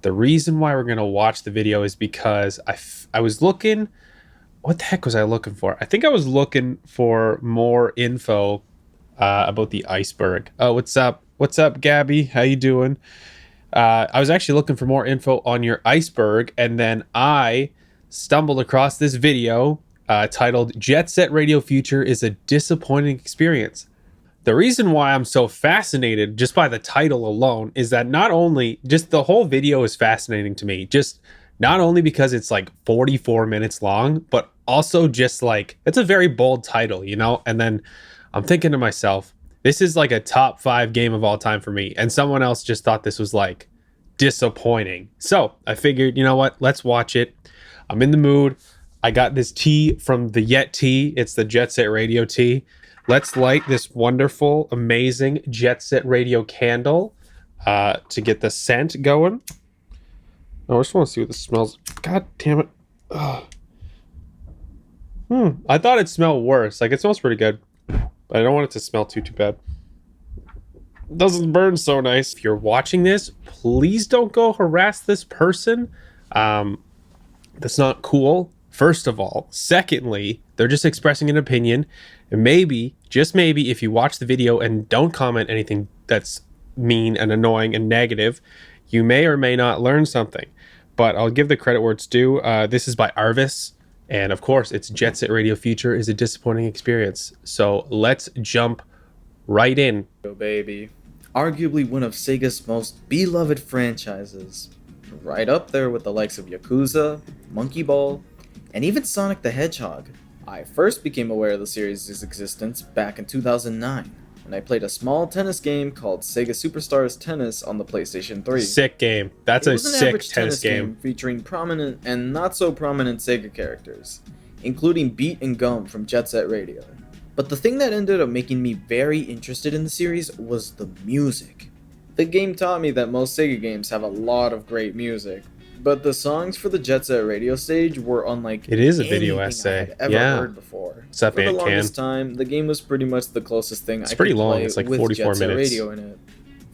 The reason why we're going to watch the video is because I was looking, what the heck was I looking for? I think I was looking for more info about the iceberg. Oh, what's up? What's up, Gabby? How you doing? I was actually looking for more info on your iceberg, and then I stumbled across this video titled Jet Set Radio Future is a Disappointing Experience. The reason why I'm so fascinated just by the title alone is that not only just the whole video is fascinating to me, just not only because it's like 44 minutes long, but also just like it's a very bold title, you know? And then I'm thinking to myself, this is like a top 5 game of all time for me. And someone else just thought this was like disappointing. So I figured, you know what? Let's watch it. I'm in the mood. I got this tea from the Yet tea. It's the Jet Set Radio tea. Let's light this wonderful, amazing Jet Set Radio candle to get the scent going. Oh, I just want to see what this smells. God damn it. Ugh. I thought it smelled worse. Like, it smells pretty good, but I don't want it to smell too bad. It doesn't burn so nice. If you're watching this, please don't go harass this person. That's not cool, first of all. Secondly, they're just expressing an opinion. And maybe, just maybe, if you watch the video and don't comment anything that's mean and annoying and negative, you may or may not learn something. But I'll give the credit where it's due. This is by Arvis. And of course, it's Jet Set Radio Future is a Disappointing Experience. So let's jump right in. Yo, baby. Arguably one of Sega's most beloved franchises. Right up there with the likes of Yakuza, Monkey Ball, and even Sonic the Hedgehog. I first became aware of the series' existence back in 2009, when I played a small tennis game called Sega Superstars Tennis on the PlayStation 3. Sick game. That's a sick tennis game. Featuring prominent and not so prominent Sega characters, including Beat and Gum from Jet Set Radio. But the thing that ended up making me very interested in the series was the music. The game taught me that most Sega games have a lot of great music, but the songs for the Jet Set Radio stage were unlike it is a video essay. I had ever heard before. What's up, for the Ant longest time, the game was pretty much the closest thing I could pretty long. play It's like with 44 Jet Set minutes. Radio in it.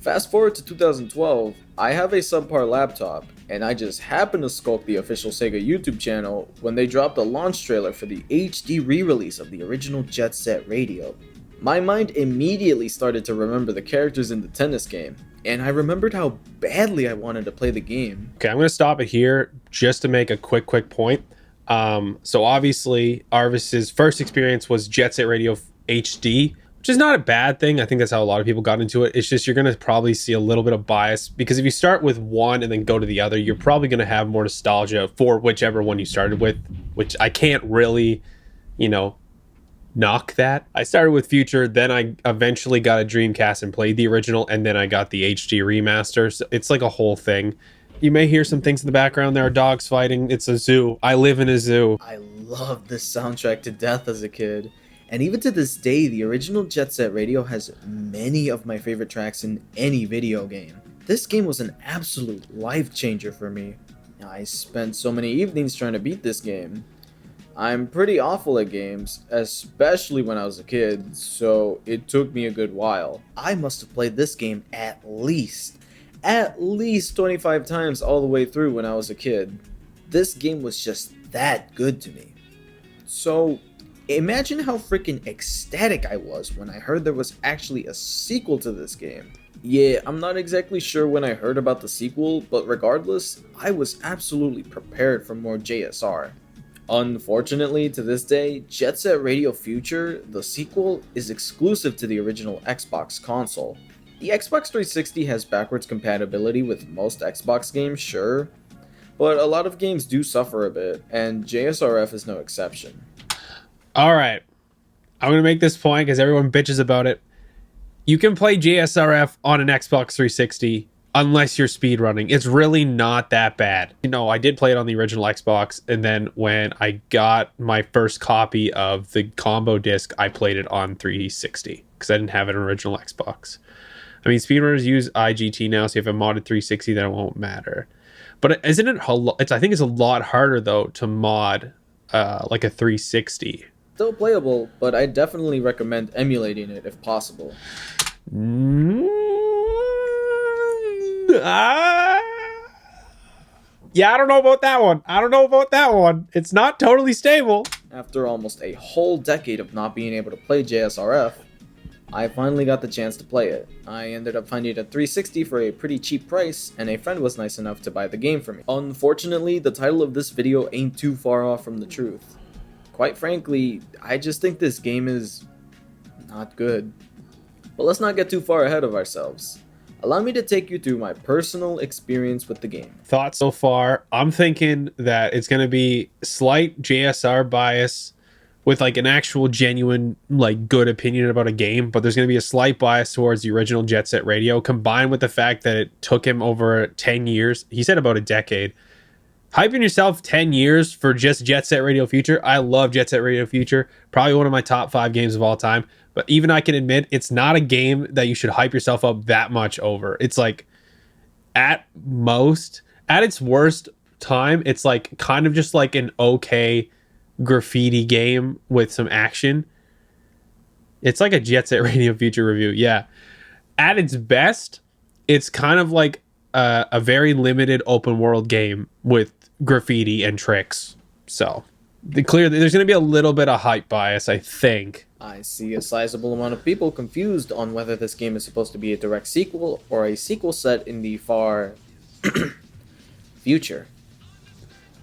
Fast forward to 2012, I have a subpar laptop, and I just happened to skulk the official Sega YouTube channel when they dropped a launch trailer for the HD re-release of the original Jet Set Radio. My mind immediately started to remember the characters in the tennis game, and I remembered how badly I wanted to play the game. Okay, I'm going to stop it here just to make a quick point. So obviously, Arvis's first experience was Jet Set Radio HD, which is not a bad thing. I think that's how a lot of people got into it. It's just you're going to probably see a little bit of bias, because if you start with one and then go to the other, you're probably going to have more nostalgia for whichever one you started with, which I can't really, knock that. I started with Future, then I eventually got a Dreamcast and played the original, and then I got the HD remaster. So it's like a whole thing. You may hear some things in the background. There are dogs fighting. It's a zoo. I live in a zoo. I loved this soundtrack to death as a kid. And even to this day, the original Jet Set Radio has many of my favorite tracks in any video game. This game was an absolute life changer for me. I spent so many evenings trying to beat this game. I'm pretty awful at games, especially when I was a kid, so it took me a good while. I must have played this game at least 25 times all the way through when I was a kid. This game was just that good to me. So, imagine how freaking ecstatic I was when I heard there was actually a sequel to this game. Yeah, I'm not exactly sure when I heard about the sequel, but regardless, I was absolutely prepared for more JSR. Unfortunately, to this day, Jet Set Radio Future, the sequel, is exclusive to the original Xbox console. The Xbox 360 has backwards compatibility with most Xbox games, sure, but a lot of games do suffer a bit, and JSRF is no exception. Alright, I'm going to make this point because everyone bitches about it. You can play JSRF on an Xbox 360 unless you're speedrunning. It's really not that bad. I did play it on the original Xbox, and then when I got my first copy of the combo disc, I played it on 360 because I didn't have an original Xbox. I mean, speedrunners use IGT now, so if I modded 360, then it won't matter. But isn't it? I think it's a lot harder though to mod like a 360. Still playable, but I definitely recommend emulating it if possible. Yeah, I don't know about that one. I don't know about that one. It's not totally stable. After almost a whole decade of not being able to play JSRF, I finally got the chance to play it. I ended up finding a 360 for a pretty cheap price, and a friend was nice enough to buy the game for me. Unfortunately, the title of this video ain't too far off from the truth. Quite frankly, I just think this game is not good. But let's not get too far ahead of ourselves. Allow me to take you through my personal experience with the game. Thoughts so far? I'm thinking that it's going to be slight JSR bias with like an actual genuine like good opinion about a game, but there's going to be a slight bias towards the original Jet Set Radio combined with the fact that it took him over 10 years. He said about a decade. Hyping yourself 10 years for just Jet Set Radio Future. I love Jet Set Radio Future. Probably one of my top 5 games of all time. But even I can admit it's not a game that you should hype yourself up that much over. It's like at most, at its worst time, it's like kind of just like an okay graffiti game with some action. It's like a Jet Set Radio Future review. Yeah. At its best, it's kind of like a very limited open world game with graffiti and tricks. So clearly there's going to be a little bit of hype bias, I think. I see a sizable amount of people confused on whether this game is supposed to be a direct sequel or a sequel set in the far future.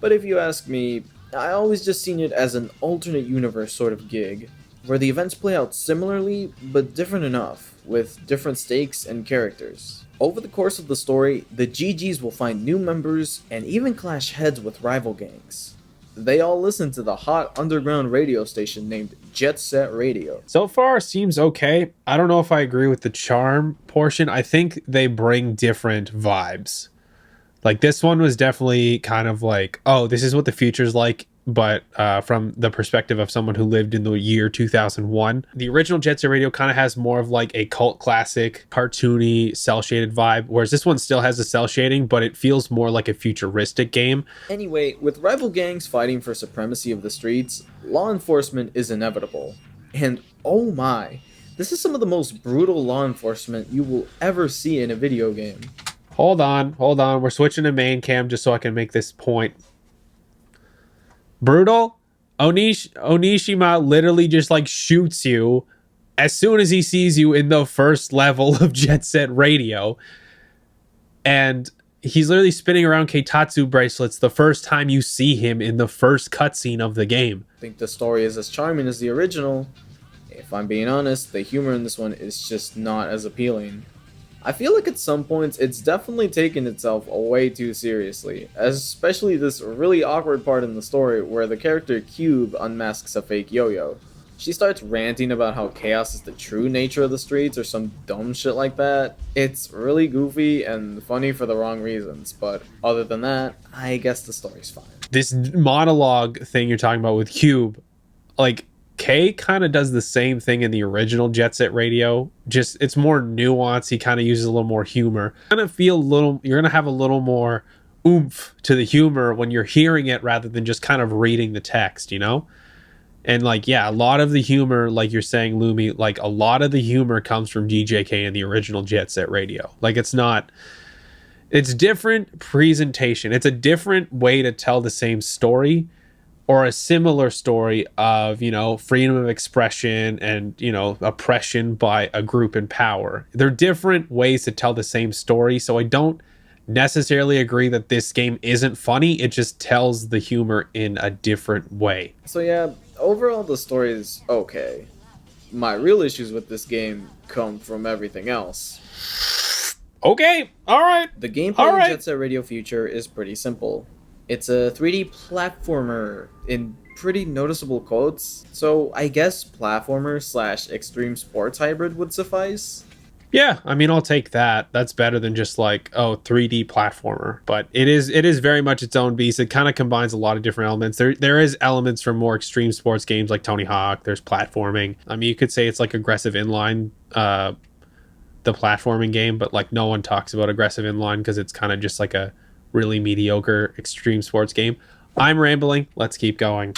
But if you ask me, I always just seen it as an alternate universe sort of gig, where the events play out similarly but different enough, with different stakes and characters. Over the course of the story, the GGs will find new members and even clash heads with rival gangs. They all listen to the hot underground radio station named Jet Set Radio. So far, seems okay. I don't know if I agree with the charm portion. I think they bring different vibes. Like this one was definitely kind of like, oh, this is what the future's like, but from the perspective of someone who lived in the year 2001. The original Jet Set Radio kind of has more of like a cult classic, cartoony, cel-shaded vibe, whereas this one still has the cel shading, but it feels more like a futuristic game. Anyway, with rival gangs fighting for supremacy of the streets, law enforcement is inevitable. And oh my, this is some of the most brutal law enforcement you will ever see in a video game. Hold on. We're switching to main cam just so I can make this point. Brutal. Onishima literally just like shoots you as soon as he sees you in the first level of Jet Set Radio. And he's literally spinning around Keitatsu bracelets the first time you see him in the first cutscene of the game. I think the story is as charming as the original. If I'm being honest, the humor in this one is just not as appealing. I feel like at some points it's definitely taken itself way too seriously, especially this really awkward part in the story where the character Cube unmasks a fake yo-yo. She starts ranting about how chaos is the true nature of the streets or some dumb shit like that. It's really goofy and funny for the wrong reasons, but other than that, I guess the story's fine. This monologue thing you're talking about with Cube, like Kay kind of does the same thing in the original Jet Set Radio, just it's more nuanced. He kind of uses a little more humor. You're gonna have a little more oomph to the humor when you're hearing it rather than just kind of reading the text, you know? And like, yeah, a lot of the humor, like you're saying, Lumi, like a lot of the humor comes from DJK in the original Jet Set Radio. Like it's different presentation. It's a different way to tell the same story, or a similar story of, you know, freedom of expression and, you know, oppression by a group in power. They're different ways to tell the same story, so I don't necessarily agree that this game isn't funny. It just tells the humor in a different way. So yeah, overall the story is okay. My real issues with this game come from everything else. Okay, alright. The gameplay in Jet Set Radio Future is pretty simple. It's a 3D platformer in pretty noticeable quotes, so I guess platformer / extreme sports hybrid would suffice. Yeah, I mean, I'll take that. That's better than just like, oh, 3D platformer. But it is very much its own beast. It kind of combines a lot of different elements. There is elements from more extreme sports games like Tony Hawk. There's platforming. I mean, you could say it's like aggressive inline, the platforming game, but like no one talks about aggressive inline because it's kind of just like a really mediocre extreme sports game. I'm rambling. Let's keep going.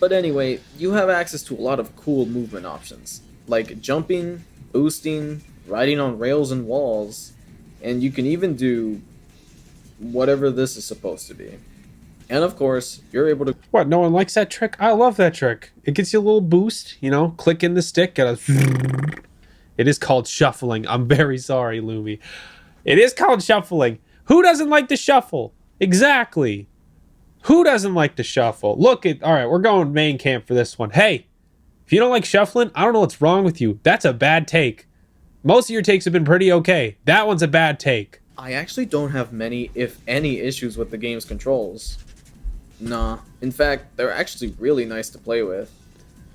But anyway, you have access to a lot of cool movement options, like jumping, boosting, riding on rails and walls, and you can even do whatever this is supposed to be. And of course, you're able to What? No one likes that trick? I love that trick. It gets you a little boost. You know, click in the stick. Get a. It is called shuffling. I'm very sorry, Lumi. It is called shuffling. Who doesn't like to shuffle? Exactly. Who doesn't like to shuffle? Look at. All right, we're going main camp for this one. Hey, if you don't like shuffling, I don't know what's wrong with you. That's a bad take. Most of your takes have been pretty okay. That one's a bad take. I actually don't have many, if any, issues with the game's controls. Nah, in fact, they're actually really nice to play with.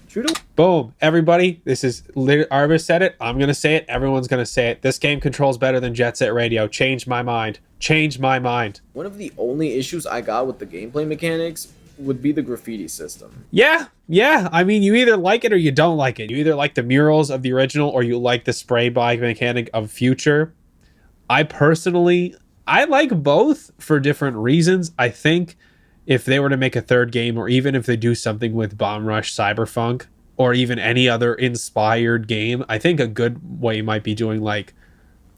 True to Boom. Everybody, this is Arvis said it. I'm going to say it. Everyone's going to say it. This game controls better than Jet Set Radio. Change my mind. Change my mind. one of the only issues I got with the gameplay mechanics would be the graffiti system. Yeah. Yeah. I mean, you either like it or you don't like it. You either like the murals of the original or you like the spray bike mechanic of future. I personally, I like both for different reasons. I think if they were to make a third game, or even if they do something with Bomb Rush Cyberpunk, or even any other inspired game, I think a good way might be doing like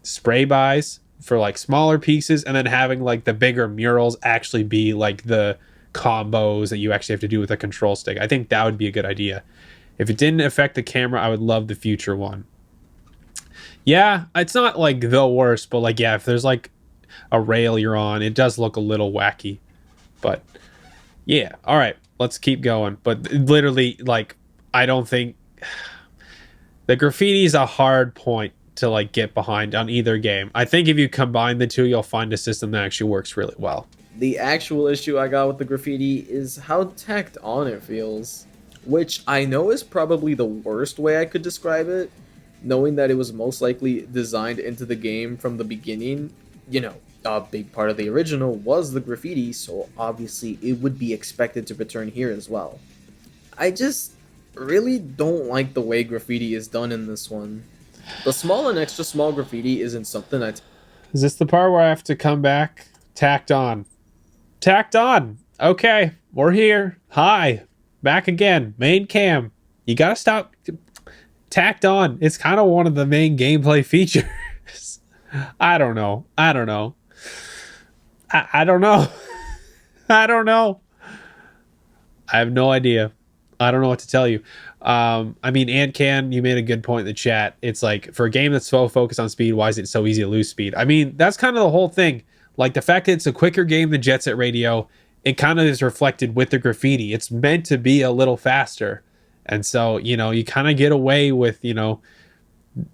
spray buys for like smaller pieces, and then having like the bigger murals actually be like the combos that you actually have to do with a control stick. I think that would be a good idea. If it didn't affect the camera, I would love the future one. Yeah, it's not like the worst, but like, yeah, if there's like a rail you're on, it does look a little wacky. But yeah, all right, let's keep going. But literally, like, I don't think the graffiti is a hard point to like get behind on either game. I think if you combine the two, you'll find a system that actually works really well. The actual issue I got with the graffiti is how tacked on it feels, which I know is probably the worst way I could describe it, knowing that it was most likely designed into the game from the beginning. You know, a big part of the original was the graffiti, so obviously it would be expected to return here as well. I just really don't like the way graffiti is done in this one. The small and extra small graffiti isn't something Is this the part where I have to come back? Tacked on. Tacked on. Okay, we're here. Hi. Back again. Main cam. You gotta stop. Tacked on. It's kind of one of the main gameplay features. I don't know. I don't know. I don't know. I don't know. I have no idea. I don't know what to tell you. I mean, Antcan, you made a good point in the chat. It's like, for a game that's so focused on speed, why is it so easy to lose speed? I mean, that's kind of the whole thing. Like, the fact that it's a quicker game than Jet Set Radio, it kind of is reflected with the graffiti. It's meant to be a little faster. And so, you know, you kind of get away with, you know,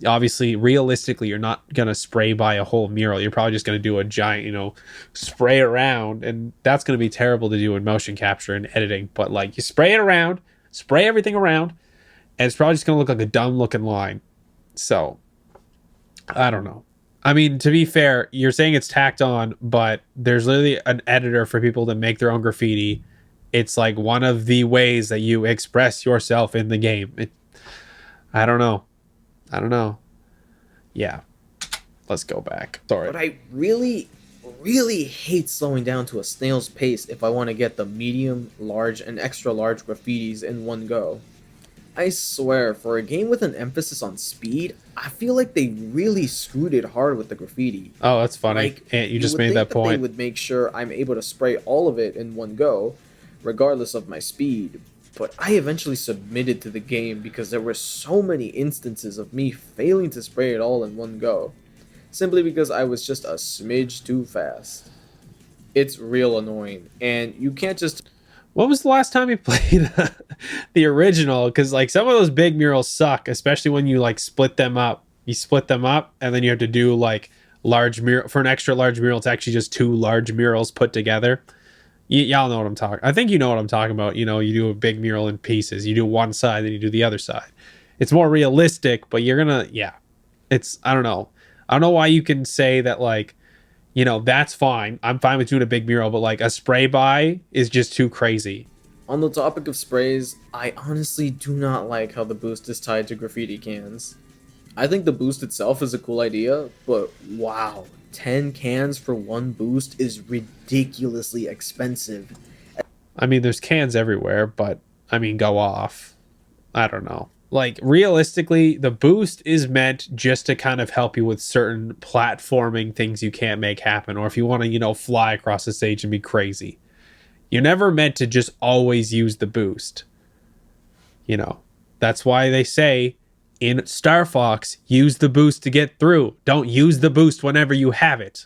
obviously, realistically, you're not going to spray by a whole mural. You're probably just going to do a giant, you know, spray around. And that's going to be terrible to do in motion capture and editing. But, like, you spray it around, spray everything around, and it's probably just going to look like a dumb looking line. So, I don't know. I mean, to be fair, you're saying it's tacked on, but there's literally an editor for people to make their own graffiti. It's like one of the ways that you express yourself in the game. I don't know. I don't know. Yeah. Let's go back. Sorry. But I really, really hate slowing down to a snail's pace if I want to get the medium, large, and extra large graffitis in one go. I swear, for a game with an emphasis on speed, I feel like they really screwed it hard with the graffiti. Oh, that's funny. Like, Ant, you just would made think that They point. would make sure I'm able to spray all of it in one go, regardless of my speed. But I eventually submitted to the game because there were so many instances of me failing to spray it all in one go, simply because I was just a smidge too fast. It's real annoying, and you can't just When was the last time you played the original? Because like some of those big murals suck, especially when you like split them up. You split them up, and then you have to do like large mural for an extra large mural. It's actually just two large murals put together. Y'all know what I'm talking. I think you know what I'm talking about. You know, you do a big mural in pieces. You do one side, then you do the other side. It's more realistic, but you're gonna, yeah. It's I don't know. I don't know why you can say that like, you know, that's fine. I'm fine with doing a big mural, but like a spray by is just too crazy. On the topic of sprays, I honestly do not like how the boost is tied to graffiti cans. I think the boost itself is a cool idea, but wow, 10 cans for one boost is ridiculously expensive. I mean, there's cans everywhere, but I mean, go off. I don't know. Like realistically, the boost is meant just to kind of help you with certain platforming things you can't make happen, or if you want to, fly across the stage and be crazy. You're never meant to just always use the boost. You know, that's why they say in Star Fox, use the boost to get through. Don't use the boost whenever you have it.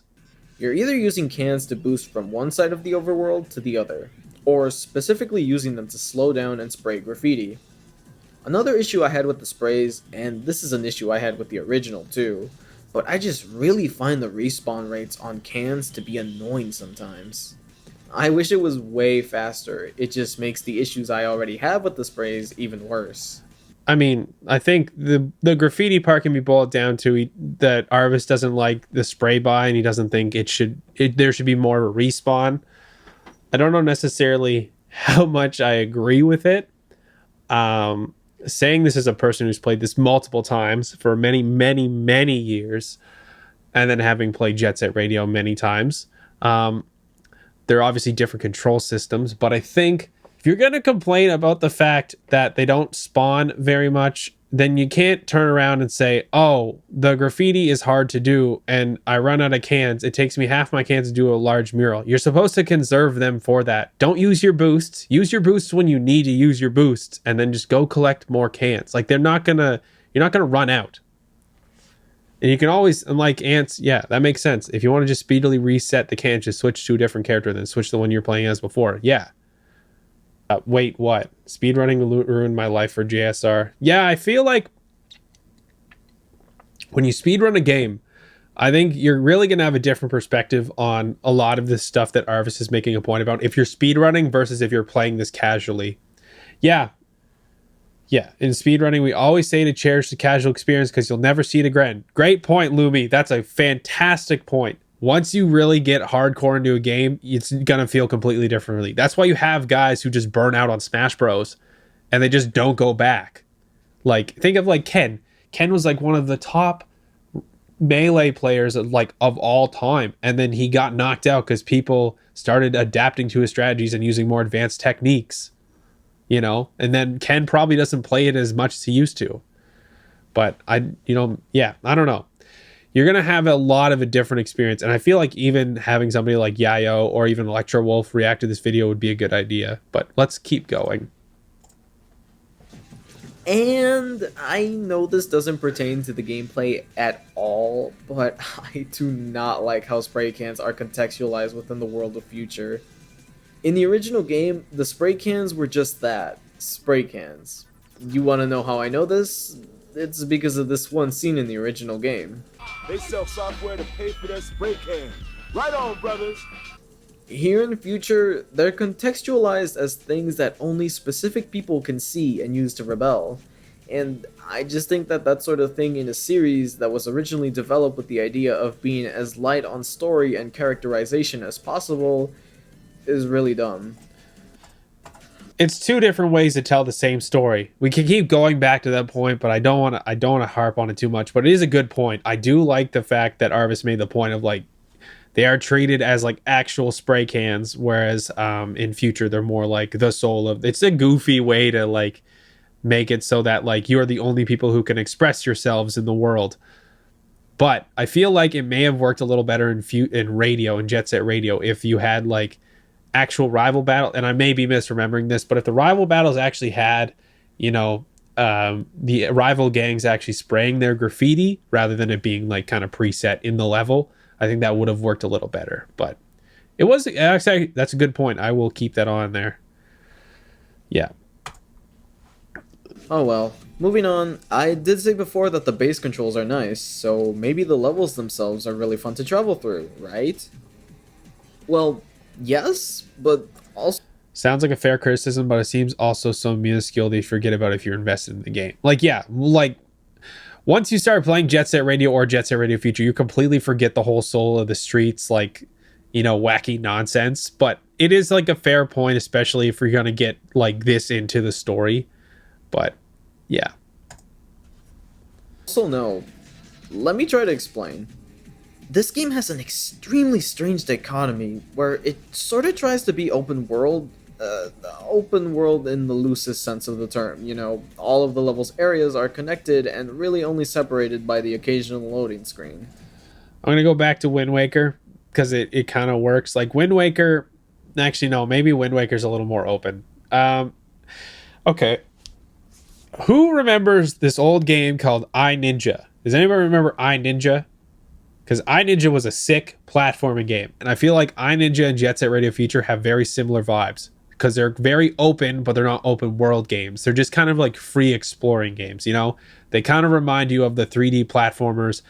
You're either using cans to boost from one side of the overworld to the other, or specifically using them to slow down and spray graffiti. Another issue I had with the sprays, and this is an issue I had with the original too, but I just really find the respawn rates on cans to be annoying sometimes. I wish it was way faster, it just makes the issues I already have with the sprays even worse. I mean, I think the graffiti part can be boiled down to that Arvis doesn't like the spray buy and he doesn't think there should be more of a respawn. I don't know necessarily how much I agree with it. Saying this as a person who's played this multiple times for many, many, many years, and then having played Jet Set Radio many times, there are obviously different control systems, but I think if you're going to complain about the fact that they don't spawn very much, then you can't turn around and say, oh, the graffiti is hard to do and I run out of cans. It takes me half my cans to do a large mural. You're supposed to conserve them for that. Don't use your boosts. Use your boosts when you need to use your boosts, and then just go collect more cans. Like you're not going to run out. And you can always, unlike ants, yeah, that makes sense. If you want to just speedily reset the cans, just switch to a different character, then switch the one you're playing as before. Yeah. Wait, what? Speedrunning ruined my life for JSR. Yeah, I feel like when you speedrun a game, I think you're really going to have a different perspective on a lot of this stuff that Arvis is making a point about if you're speedrunning versus if you're playing this casually. Yeah. Yeah, in speedrunning, we always say to cherish the casual experience because you'll never see it again. Great point, Lumi. That's a fantastic point. Once you really get hardcore into a game, it's gonna feel completely differently. That's why you have guys who just burn out on Smash Bros. And they just don't go back. Like, think of like Ken. Ken was like one of the top melee players of all time, and then he got knocked out because people started adapting to his strategies and using more advanced techniques. And then Ken probably doesn't play it as much as he used to. But I don't know. You're going to have a lot of a different experience. And I feel like even having somebody like Yayo or even Electro Wolf react to this video would be a good idea. But let's keep going. And I know this doesn't pertain to the gameplay at all, but I do not like how spray cans are contextualized within the world of Future. In the original game, the spray cans were just that, spray cans. You want to know how I know this? It's because of this one scene in the original game. They sell software to pay for their spray cans. Right on, brothers. Here in Future, they're contextualized as things that only specific people can see and use to rebel. And I just think that that sort of thing in a series that was originally developed with the idea of being as light on story and characterization as possible is really dumb. It's two different ways to tell the same story. We can keep going back to that point, but I don't want to harp on it too much. But it is a good point. I do like the fact that Arvis made the point of like they are treated as like actual spray cans, whereas in Future they're more like the soul of. It's a goofy way to like make it so that like you're the only people who can express yourselves in the world. But I feel like it may have worked a little better in radio, in Jet Set Radio, if you had like actual rival battle. And I may be misremembering this, but if the rival battles actually had, the rival gangs actually spraying their graffiti rather than it being like kind of preset in the level, I think that would have worked a little better. But it was actually, that's a good point. I will keep that on there. Yeah. Oh well. Moving on, I did say before that the base controls are nice, so maybe the levels themselves are really fun to travel through, right? Well, yes, but also... Sounds like a fair criticism, but it seems also so minuscule that you forget about if you're invested in the game. Like, yeah, like, once you start playing Jet Set Radio or Jet Set Radio Future, you completely forget the whole soul of the streets, like, wacky nonsense. But it is, like, a fair point, especially if you're going to get, like, this into the story. But, yeah. Also, no. Let me try to explain. This game has an extremely strange dichotomy where it sort of tries to be open world open world in the loosest sense of the term. All of the level's areas are connected and really only separated by the occasional loading screen. I'm gonna go back to Wind Waker because it kind of works. Like Wind Waker, actually no, maybe Wind Waker's a little more open. Okay, who remembers this old game called I Ninja? Does anybody remember I Ninja? Because I Ninja was a sick platforming game, and I feel like I Ninja and Jet Set Radio Future have very similar vibes because they're very open, but they're not open world games. They're just kind of like free exploring games. They kind of remind you of the 3D platformers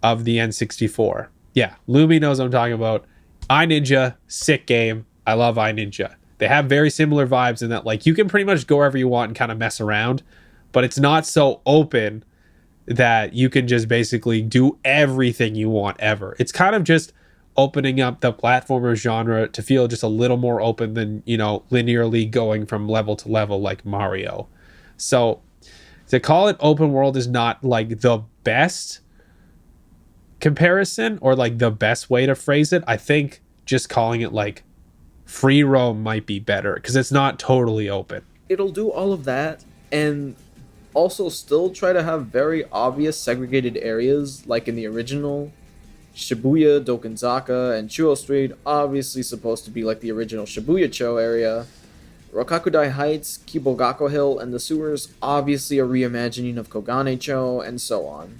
of the N64. Yeah, Lumi knows what I'm talking about. I Ninja, sick game. I love I Ninja. They have very similar vibes in that like you can pretty much go wherever you want and kind of mess around, but it's not so open that you can just basically do everything you want ever. It's kind of just opening up the platformer genre to feel just a little more open than, linearly going from level to level like Mario. So to call it open world is not like the best comparison or like the best way to phrase it. I think just calling it like free roam might be better because it's not totally open. It'll do all of that and also still try to have very obvious segregated areas like in the original. Shibuya, Dokenzaka, and Chuo Street obviously supposed to be like the original Shibuya-cho area. Rokakudai Heights, Kibogako Hill, and the sewers obviously a reimagining of Kogane-cho, and so on.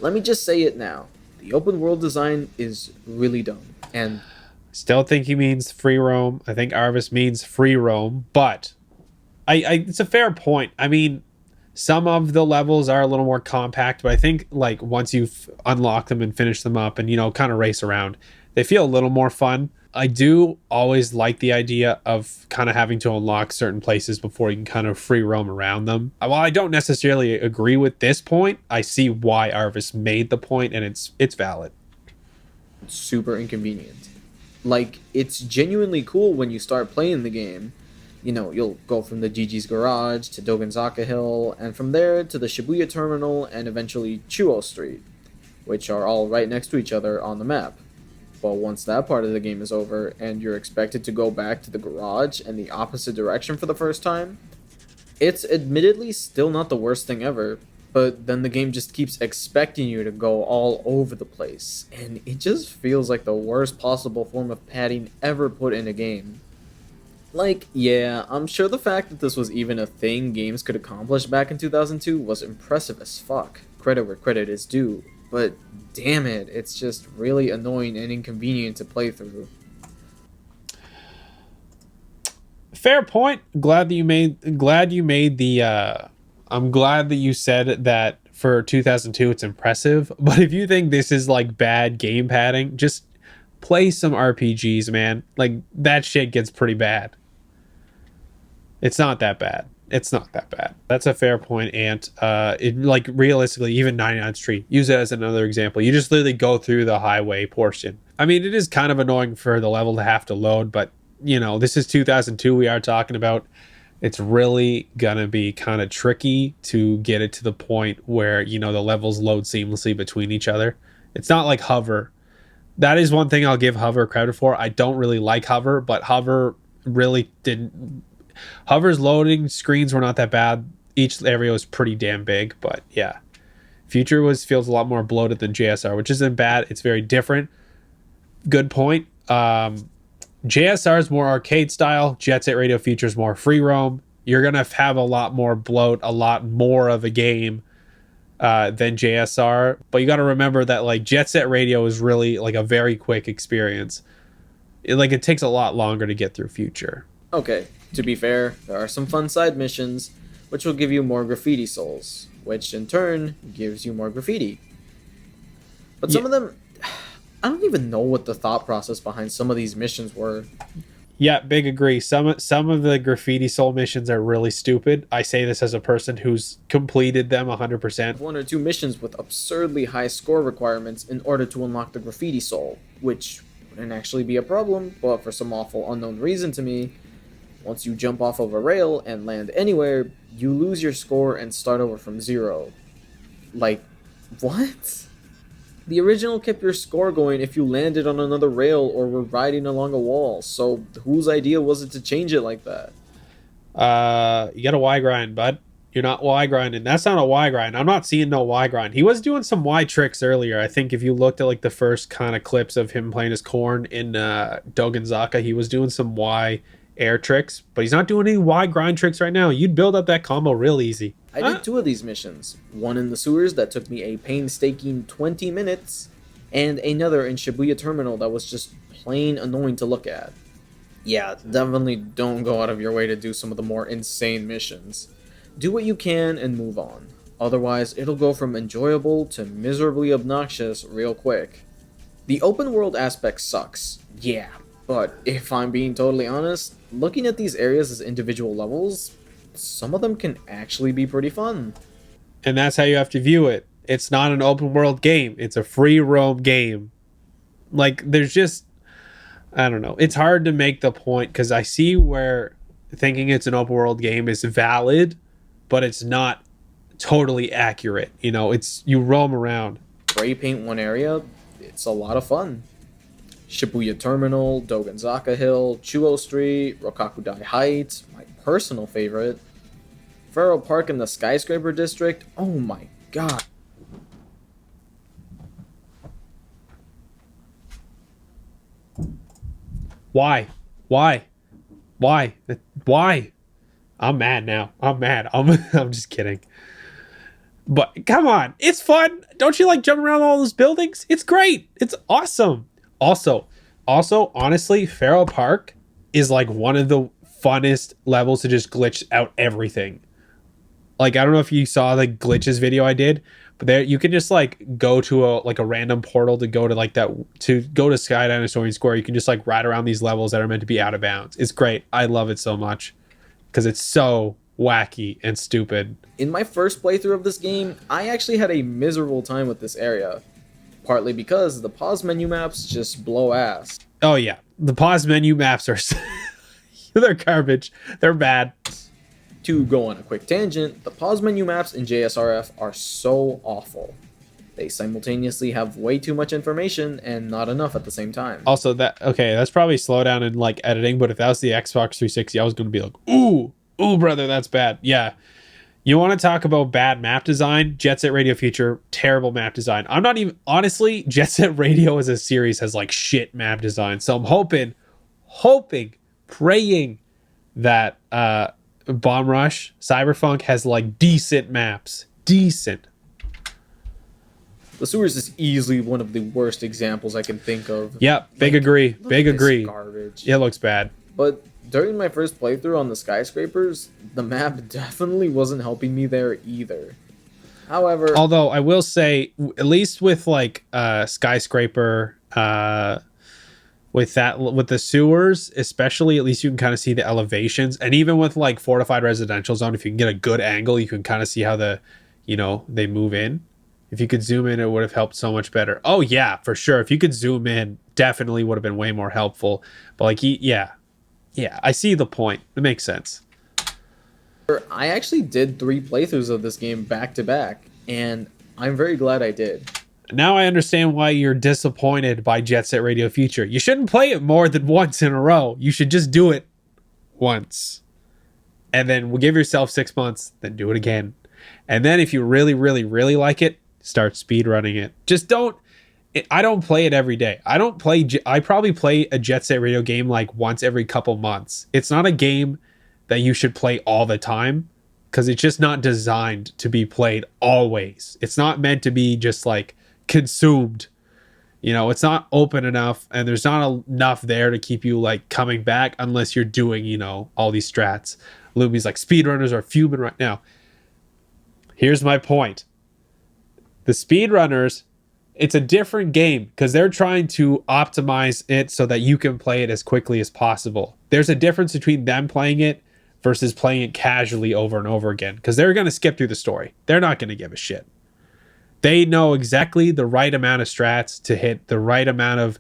Let me just say it now. The open world design is really dumb, and still think he means free roam. I think Arvis means free roam, but it's a fair point. I mean, some of the levels are a little more compact, but I think like once you've unlocked them and finished them up and, kind of race around, they feel a little more fun. I do always like the idea of kind of having to unlock certain places before you can kind of free roam around them. While I don't necessarily agree with this point, I see why Arvis made the point and it's valid. It's super inconvenient. Like, it's genuinely cool when you start playing the game. You'll go from the Gigi's Garage to Dogenzaka Hill, and from there to the Shibuya Terminal and eventually Chuo Street, which are all right next to each other on the map. But once that part of the game is over, and you're expected to go back to the garage and the opposite direction for the first time, it's admittedly still not the worst thing ever, but then the game just keeps expecting you to go all over the place, and it just feels like the worst possible form of padding ever put in a game. Like, yeah, I'm sure the fact that this was even a thing games could accomplish back in 2002 was impressive as fuck, credit where credit is due, but damn it, it's just really annoying and inconvenient to play through. Fair point. Glad that you made the I'm glad that you said that for 2002 it's impressive, but if you think this is like bad game padding, just play some RPGs, man. Like that shit gets pretty bad. It's not that bad. That's a fair point, Ant. Like realistically, even 99th Street, use it as another example. You just literally go through the highway portion. I mean, it is kind of annoying for the level to have to load, but this is 2002 we are talking about. It's really gonna be kind of tricky to get it to the point where, the levels load seamlessly between each other. It's not like Hover. That is one thing I'll give Hover credit for. I don't really like Hover, but Hover really didn't. Hover's loading screens were not that bad. Each area was pretty damn big, but yeah. Future feels a lot more bloated than JSR, which isn't bad. It's very different. Good point. JSR is more arcade style. Jet Set Radio Future is more free roam. You're gonna have a lot more bloat, a lot more of a game than JSR. But you got to remember that like Jet Set Radio is really like a very quick experience. It takes a lot longer to get through Future. Okay, to be fair, there are some fun side missions, which will give you more graffiti souls, which in turn gives you more graffiti. But some of them, I don't even know what the thought process behind some of these missions were. Yeah, big agree. Some of the graffiti soul missions are really stupid. I say this as a person who's completed them 100%. One or two missions with absurdly high score requirements in order to unlock the graffiti soul, which wouldn't actually be a problem, but for some awful unknown reason to me, once you jump off of a rail and land anywhere, you lose your score and start over from zero. Like, what? The original kept your score going if you landed on another rail or were riding along a wall, so whose idea was it to change it like that? You got a Y grind, bud. You're not Y grinding. That's not a Y grind. I'm not seeing no Y grind. He was doing some Y tricks earlier. I think if you looked at like the first kind of clips of him playing his corn in Dogenzaka, he was doing some Y air tricks, but he's not doing any Y grind tricks right now. You'd build up that combo real easy. I did two of these missions, one in the sewers that took me a painstaking 20 minutes, and another in Shibuya Terminal that was just plain annoying to look at. Yeah, definitely don't go out of your way to do some of the more insane missions. Do what you can and move on. Otherwise, it'll go from enjoyable to miserably obnoxious real quick. The open world aspect sucks, yeah, but if I'm being totally honest, looking at these areas as individual levels, some of them can actually be pretty fun. And that's how you have to view it. It's not an open world game. It's a free roam game. Like there's just I don't know. It's hard to make the point because I see where thinking it's an open world game is valid, but it's not totally accurate. You know, it's you roam around. Spray paint one area, it's a lot of fun. Shibuya Terminal, Dogenzaka Hill, Chuo Street, Rokakudai Heights, my personal favorite. Faro Park in the Skyscraper District, oh my god. Why? Why? Why? Why? I'm mad now. I'm mad. I'm just kidding. But come on, it's fun. Don't you like jumping around all those buildings? It's great. It's awesome. Also, honestly, Faro Park is like one of the funnest levels to just glitch out everything. Like I don't know if you saw the glitches video I did, but there you can just like go to a random portal to go to like that to go to Sky Dinosaur Square. You can just like ride around these levels that are meant to be out of bounds. It's great. I love it so much because it's so wacky and stupid. In my first playthrough of this game, I actually had a miserable time with this area. Partly because the pause menu maps just blow ass. Oh yeah, the pause menu maps are they're garbage. They're bad. To go on a quick tangent, the pause menu maps in JSRF are so awful. They simultaneously have way too much information and not enough at the same time. Also, that's probably slow down in like editing, but if that was the Xbox 360, I was going to be like, ooh, brother, that's bad. Yeah. You want to talk about bad map design? Jet Set Radio Future, terrible map design. I'm not even, honestly, Jet Set Radio as a series has like shit map design. So I'm hoping, praying that Bomb Rush, Cyberpunk has like decent maps. Decent. The sewers is easily one of the worst examples I can think of. Yep, big agree. Big agree. Garbage. It looks bad. But during my first playthrough on the skyscrapers, the map definitely wasn't helping me there either. However, although I will say, at least with like skyscraper, with the sewers, especially, at least you can kind of see the elevations, and even with like fortified residential zone, if you can get a good angle, you can kind of see how they move in. If you could zoom in, it would have helped so much better. Oh yeah, for sure. If you could zoom in, definitely would have been way more helpful. But like, yeah, I see the point. It makes sense. I actually did 3 playthroughs of this game back to back, and I'm very glad I did. Now I understand why you're disappointed by Jet Set Radio Future. You shouldn't play it more than once in a row. You should just do it once. And then we'll give yourself 6 months, then do it again. And then if you really, really, really like it, start speedrunning it. Just don't... I don't play it every day. I probably play a Jet Set Radio game like once every couple months. It's not a game that you should play all the time because it's just not designed to be played always. It's not meant to be just like consumed. You know, it's not open enough and there's not enough there to keep you like coming back unless you're doing, all these strats. Luby's like, speedrunners are fuming right now. Here's my point. The speedrunners, it's a different game because they're trying to optimize it so that you can play it as quickly as possible. There's a difference between them playing it versus playing it casually over and over again because they're going to skip through the story. They're not going to give a shit. They know exactly the right amount of strats to hit the right amount of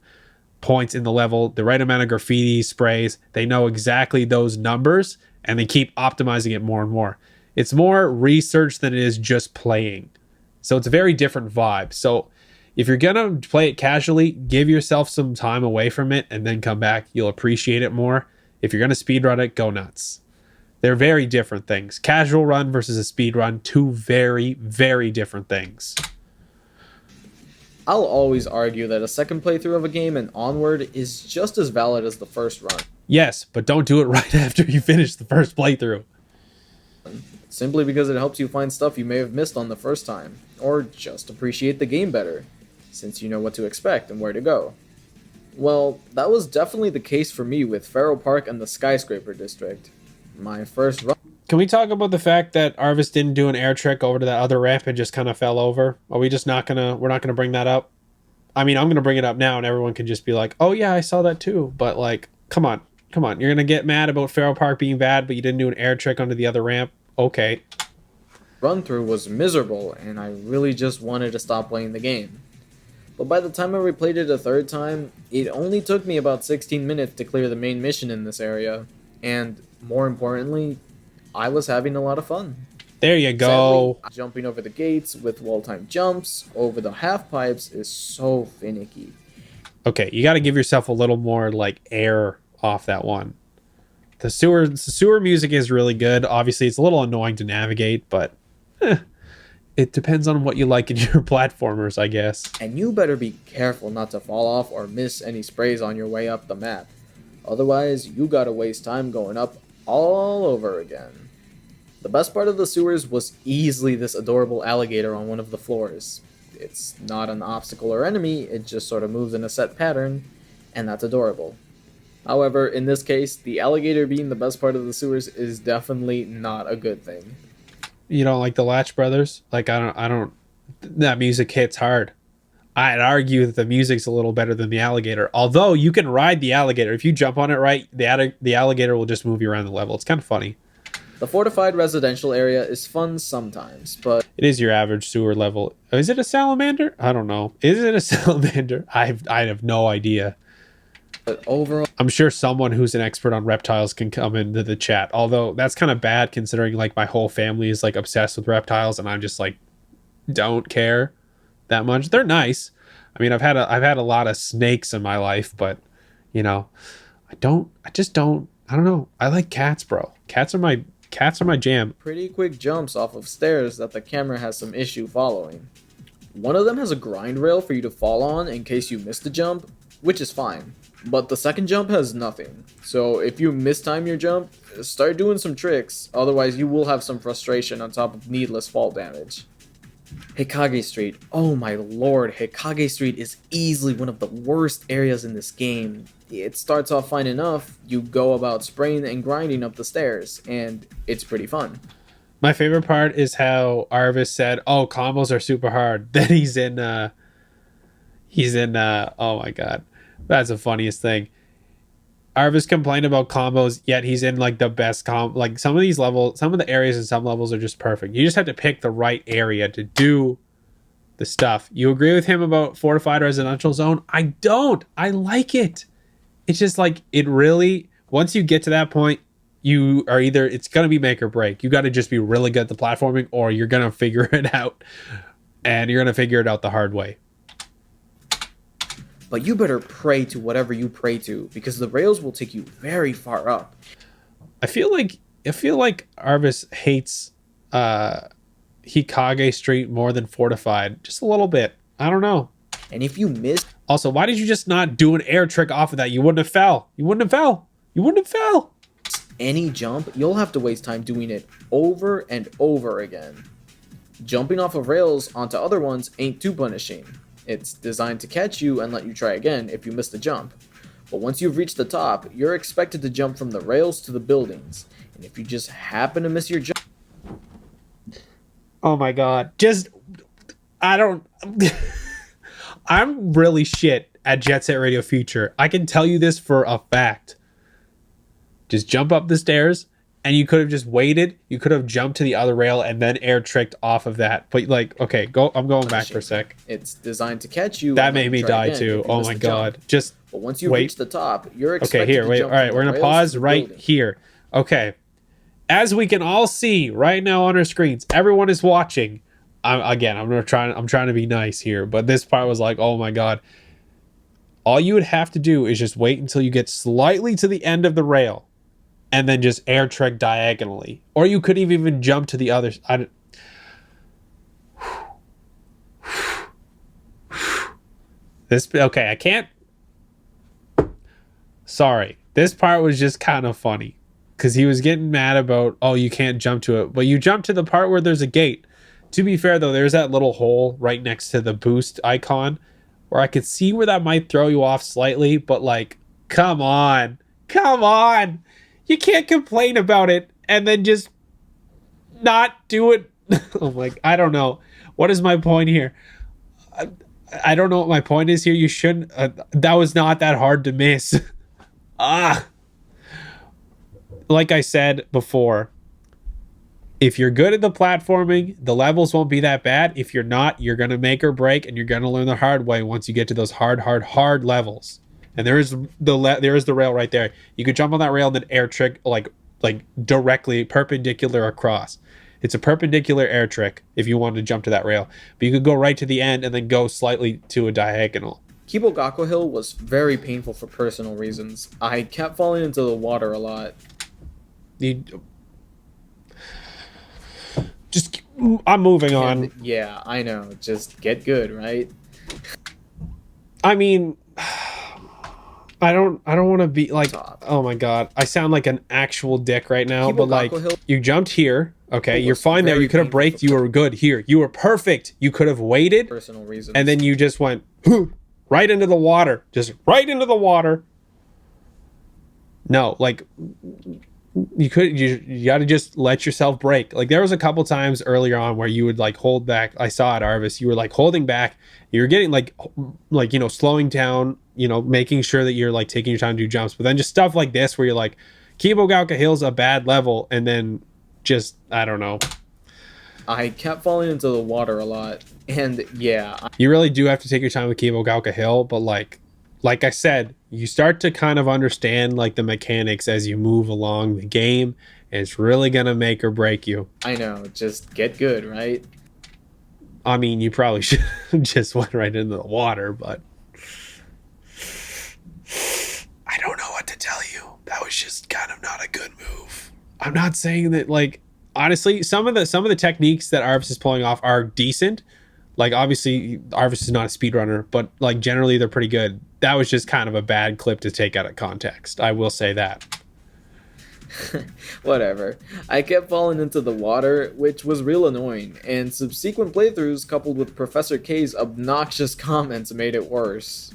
points in the level, the right amount of graffiti sprays. They know exactly those numbers and they keep optimizing it more and more. It's more research than it is just playing. So it's a very different vibe. So If you're gonna play it casually, give yourself some time away from it and then come back. You'll appreciate it more. If you're gonna speedrun it, go nuts. They're very different things. Casual run versus a speed run, two very, very different things. I'll always argue that a second playthrough of a game and onward is just as valid as the first run. Yes, but don't do it right after you finish the first playthrough. Simply because it helps you find stuff you may have missed on the first time, or just appreciate the game better, since you know what to expect and where to go. Well, that was definitely the case for me with Faro Park and the Skyscraper District. My first run. Can we talk about the fact that Arvis didn't do an air trick over to that other ramp and just kind of fell over? Are we just not gonna, we're not gonna bring that up? I mean, I'm gonna bring it up now and everyone can just be like, oh yeah, I saw that too. But like, come on. You're gonna get mad about Faro Park being bad, but you didn't do an air trick onto the other ramp? Okay. Run through was miserable, and I really just wanted to stop playing the game. But by the time I replayed it a third time, it only took me about 16 minutes to clear the main mission in this area, and more importantly, I was having a lot of fun. There you go. Sadly, jumping over the gates with wall-time jumps over the half pipes is so finicky. Okay, you got to give yourself a little more like air off that one. The sewer music is really good. Obviously, it's a little annoying to navigate, but it depends on what you like in your platformers, I guess. And you better be careful not to fall off or miss any sprays on your way up the map. Otherwise, you gotta waste time going up all over again. The best part of the sewers was easily this adorable alligator on one of the floors. It's not an obstacle or enemy, it just sort of moves in a set pattern, and that's adorable. However, in this case, the alligator being the best part of the sewers is definitely not a good thing. You don't like the Latch Brothers? Like, I don't, that music hits hard. I'd argue that the music's a little better than the alligator. Although you can ride the alligator. If you jump on it right, the alligator will just move you around the level. It's kind of funny. The fortified residential area is fun sometimes, but it is your average sewer level. Is it a salamander? I don't know. Is it a salamander? I have no idea. But overall, I'm sure someone who's an expert on reptiles can come into the chat. Although that's kind of bad considering like my whole family is like obsessed with reptiles and I'm just like don't care that much. They're nice. I mean, I've had a lot of snakes in my life, but you know, I don't know. I like cats, bro. Cats are my jam. Pretty quick jumps off of stairs that the camera has some issue following. One of them has a grind rail for you to fall on in case you miss the jump, which is fine. But the second jump has nothing. So if you mistime your jump, start doing some tricks, otherwise you will have some frustration on top of needless fall damage. Hikage Street. Oh my lord, Hikage Street is easily one of the worst areas in this game. It starts off fine enough, you go about spraying and grinding up the stairs, and it's pretty fun. My favorite part is how Arvis said, oh, combos are super hard. Then he's in, oh my god. That's the funniest thing. Arvis complained about combos, yet he's in like the best like some of these levels, some of the areas in some levels are just perfect. You just have to pick the right area to do the stuff. You agree with him about fortified residential zone? I don't. I like it. It's just like it really, once you get to that point, you are either, it's going to be make or break. You got to just be really good at the platforming or you're going to figure it out and you're going to figure it out the hard way. But you better pray to whatever you pray to, because the rails will take you very far up. I feel like Arvis hates Hikage Street more than Fortified. Just a little bit. I don't know. And if you miss... Also, why did you just not do an air trick off of that? You wouldn't have fell. You wouldn't have fell. You wouldn't have fell. Any jump, you'll have to waste time doing it over and over again. Jumping off of rails onto other ones ain't too punishing. It's designed to catch you and let you try again if you miss the jump. But once you've reached the top, you're expected to jump from the rails to the buildings. And if you just happen to miss your jump... Oh my god. I'm really shit at Jet Set Radio Future. I can tell you this for a fact. Just jump up the stairs, and you could have just waited. You could have jumped to the other rail and then air tricked off of that. But like, okay, I'm going back for a sec. It's designed to catch you. That made me die too. Oh my god. Just but once you reach the top, you're expected okay, here, to wait. All jump right, we're going to pause right here. Okay. As we can all see right now on our screens, everyone is watching. I'm trying to be nice here, but this part was like, oh my god. All you would have to do is just wait until you get slightly to the end of the rail and then just air trick diagonally. Or you could even jump to the other side. Okay, I can't. Sorry. This part was just kind of funny because he was getting mad about, oh, you can't jump to it. But you jump to the part where there's a gate. To be fair, though, there's that little hole right next to the boost icon where I could see where that might throw you off slightly. But, like, come on. Come on. You can't complain about it and then just not do it. I'm like, I don't know. What is my point here? I don't know what my point is here. You shouldn't. That was not that hard to miss. Like I said before, if you're good at the platforming, the levels won't be that bad. If you're not, you're going to make or break, and you're going to learn the hard way once you get to those hard levels. And there is the rail right there. You could jump on that rail and then air trick like directly perpendicular across. It's a perpendicular air trick if you wanted to jump to that rail. But you could go right to the end and then go slightly to a diagonal. Kibogako Hill was very painful for personal reasons. I kept falling into the water a lot. I'm moving on. And, yeah, I know. Just get good, right? I mean, I don't want to be like, oh my god, I sound like an actual dick right now. But like, you jumped here. Okay, you're fine there. You could have braked. You were good here. You were perfect. You could have waited. Personal reasons. And then you just went right into the water. Just right into the water. No, like you got to just let yourself break. Like there was a couple times earlier on where you would like hold back. I saw it, Arvis. You were like holding back. You were getting like slowing down. Making sure that you're like taking your time to do jumps. But then just stuff like this where you're like, Kibogaka Hill's a bad level, and then just I don't know. I kept falling into the water a lot, and yeah. You really do have to take your time with Kibogaka Hill, but like I said, you start to kind of understand like the mechanics as you move along the game, and it's really gonna make or break you. I know, just get good, right? I mean, you probably should have just went right into the water, but I don't know what to tell you. That was just kind of not a good move. I'm not saying that, like, honestly, some of the techniques that Arvis is pulling off are decent. Like, obviously, Arvis is not a speedrunner, but like generally they're pretty good. That was just kind of a bad clip to take out of context. I will say that. Whatever. I kept falling into the water, which was real annoying, and subsequent playthroughs coupled with Professor K's obnoxious comments made it worse.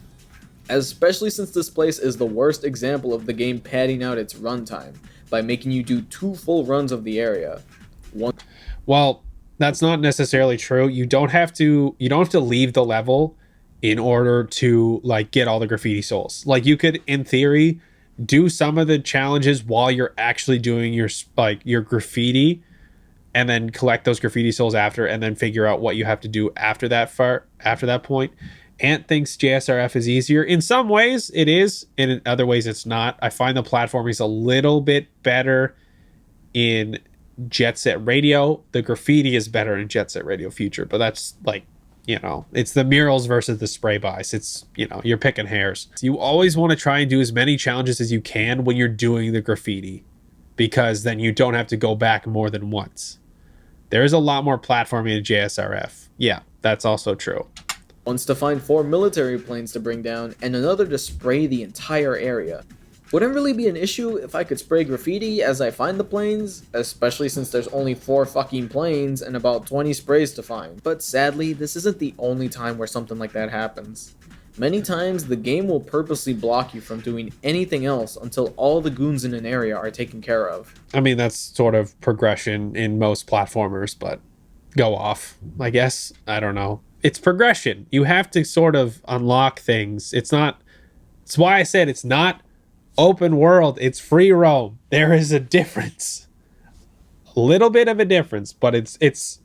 Especially since this place is the worst example of the game padding out its runtime by making you do 2 full runs of the area. Well, that's not necessarily true. You don't have to leave the level in order to like get all the graffiti souls. Like you could, in theory, do some of the challenges while you're actually doing your graffiti, and then collect those graffiti souls after, and then figure out what you have to do after that point. Ant thinks JSRF is easier. In some ways, it is. And in other ways, it's not. I find the platforming is a little bit better in Jet Set Radio. The graffiti is better in Jet Set Radio Future. But that's like, it's the murals versus the spray buys. It's, you're picking hairs. So you always want to try and do as many challenges as you can when you're doing the graffiti, because then you don't have to go back more than once. There is a lot more platforming in JSRF. Yeah, that's also true. Once to find 4 military planes to bring down, and another to spray the entire area. Wouldn't really be an issue if I could spray graffiti as I find the planes, especially since there's only 4 fucking planes and about 20 sprays to find. But sadly, this isn't the only time where something like that happens. Many times, the game will purposely block you from doing anything else until all the goons in an area are taken care of. I mean, that's sort of progression in most platformers, but go off, I guess. I don't know. It's progression. You have to sort of unlock things. It's why I said it's not open world. It's free roam. There is a difference. A little bit of a difference, but it's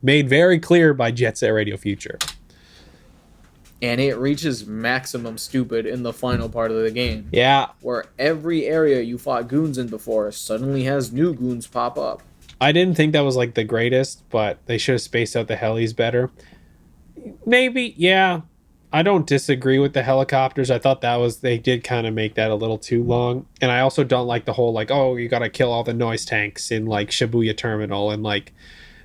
made very clear by Jet Set Radio Future. And it reaches maximum stupid in the final part of the game. Yeah. Where every area you fought goons in before suddenly has new goons pop up. I didn't think that was like the greatest, but they should have spaced out the helis better. Maybe, yeah. I don't disagree with the helicopters. I thought that was they did kind of make that a little too long. And I also don't like the whole like, oh, you gotta kill all the noise tanks in like Shibuya Terminal and like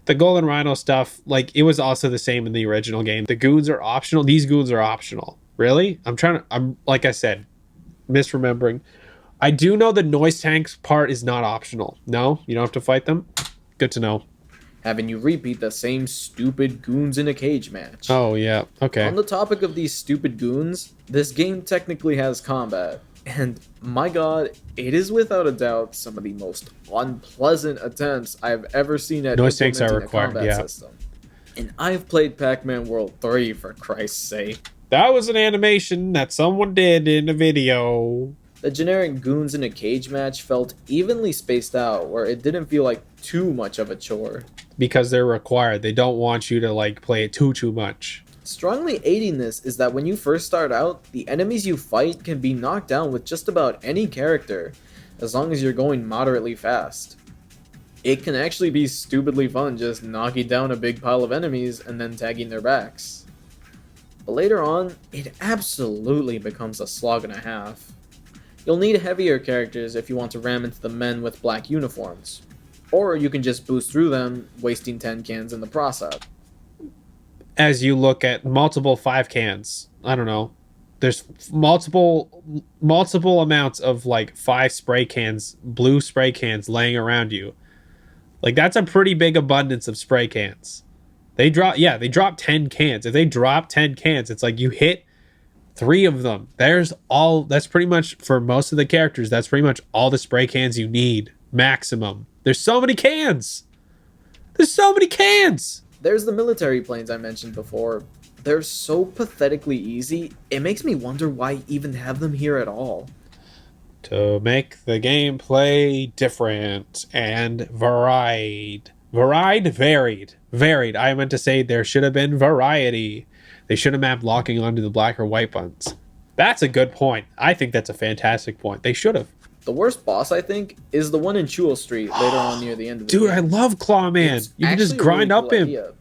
the Golden Rhino stuff, like it was also the same in the original game. The goons are optional. These goons are optional. Really? I'm like I said, misremembering. I do know the noise tanks part is not optional. No, you don't have to fight them. Good to know. Having you repeat the same stupid goons in a cage match. Oh yeah, okay. On the topic of these stupid goons, this game technically has combat. And my god, it is without a doubt some of the most unpleasant attempts I've ever seen at noise tanks are implementing a required, combat yeah. system. And I've played Pac-Man World 3 for Christ's sake. That was an animation that someone did in a video. The generic goons in a cage match felt evenly spaced out, where it didn't feel like too much of a chore. Because they're required. They don't want you to like play it too much. Strongly aiding this is that when you first start out, the enemies you fight can be knocked down with just about any character, as long as you're going moderately fast. It can actually be stupidly fun just knocking down a big pile of enemies and then tagging their backs. But later on, it absolutely becomes a slog and a half. You'll need heavier characters if you want to ram into the men with black uniforms. Or you can just boost through them, wasting 10 cans in the process. As you look at multiple 5 cans, I don't know, there's multiple amounts of like 5 spray cans, blue spray cans laying around you. Like that's a pretty big abundance of spray cans. They drop 10 cans. If they drop 10 cans, it's like you hit 3 of them. That's pretty much for most of the characters, that's pretty much all the spray cans you need, maximum. There's so many cans. There's so many cans. There's the military planes I mentioned before. They're so pathetically easy, it makes me wonder why even have them here at all. To make the gameplay different and varied. Varied. I meant to say there should have been variety. They should have mapped locking onto the black or white buttons. That's a good point. I think that's a fantastic point. They should have. The worst boss, I think, is the one in Chewell Street later on near the end of the Dude, game. I love Clawman. You can just Actually a grind really up cool him. idea.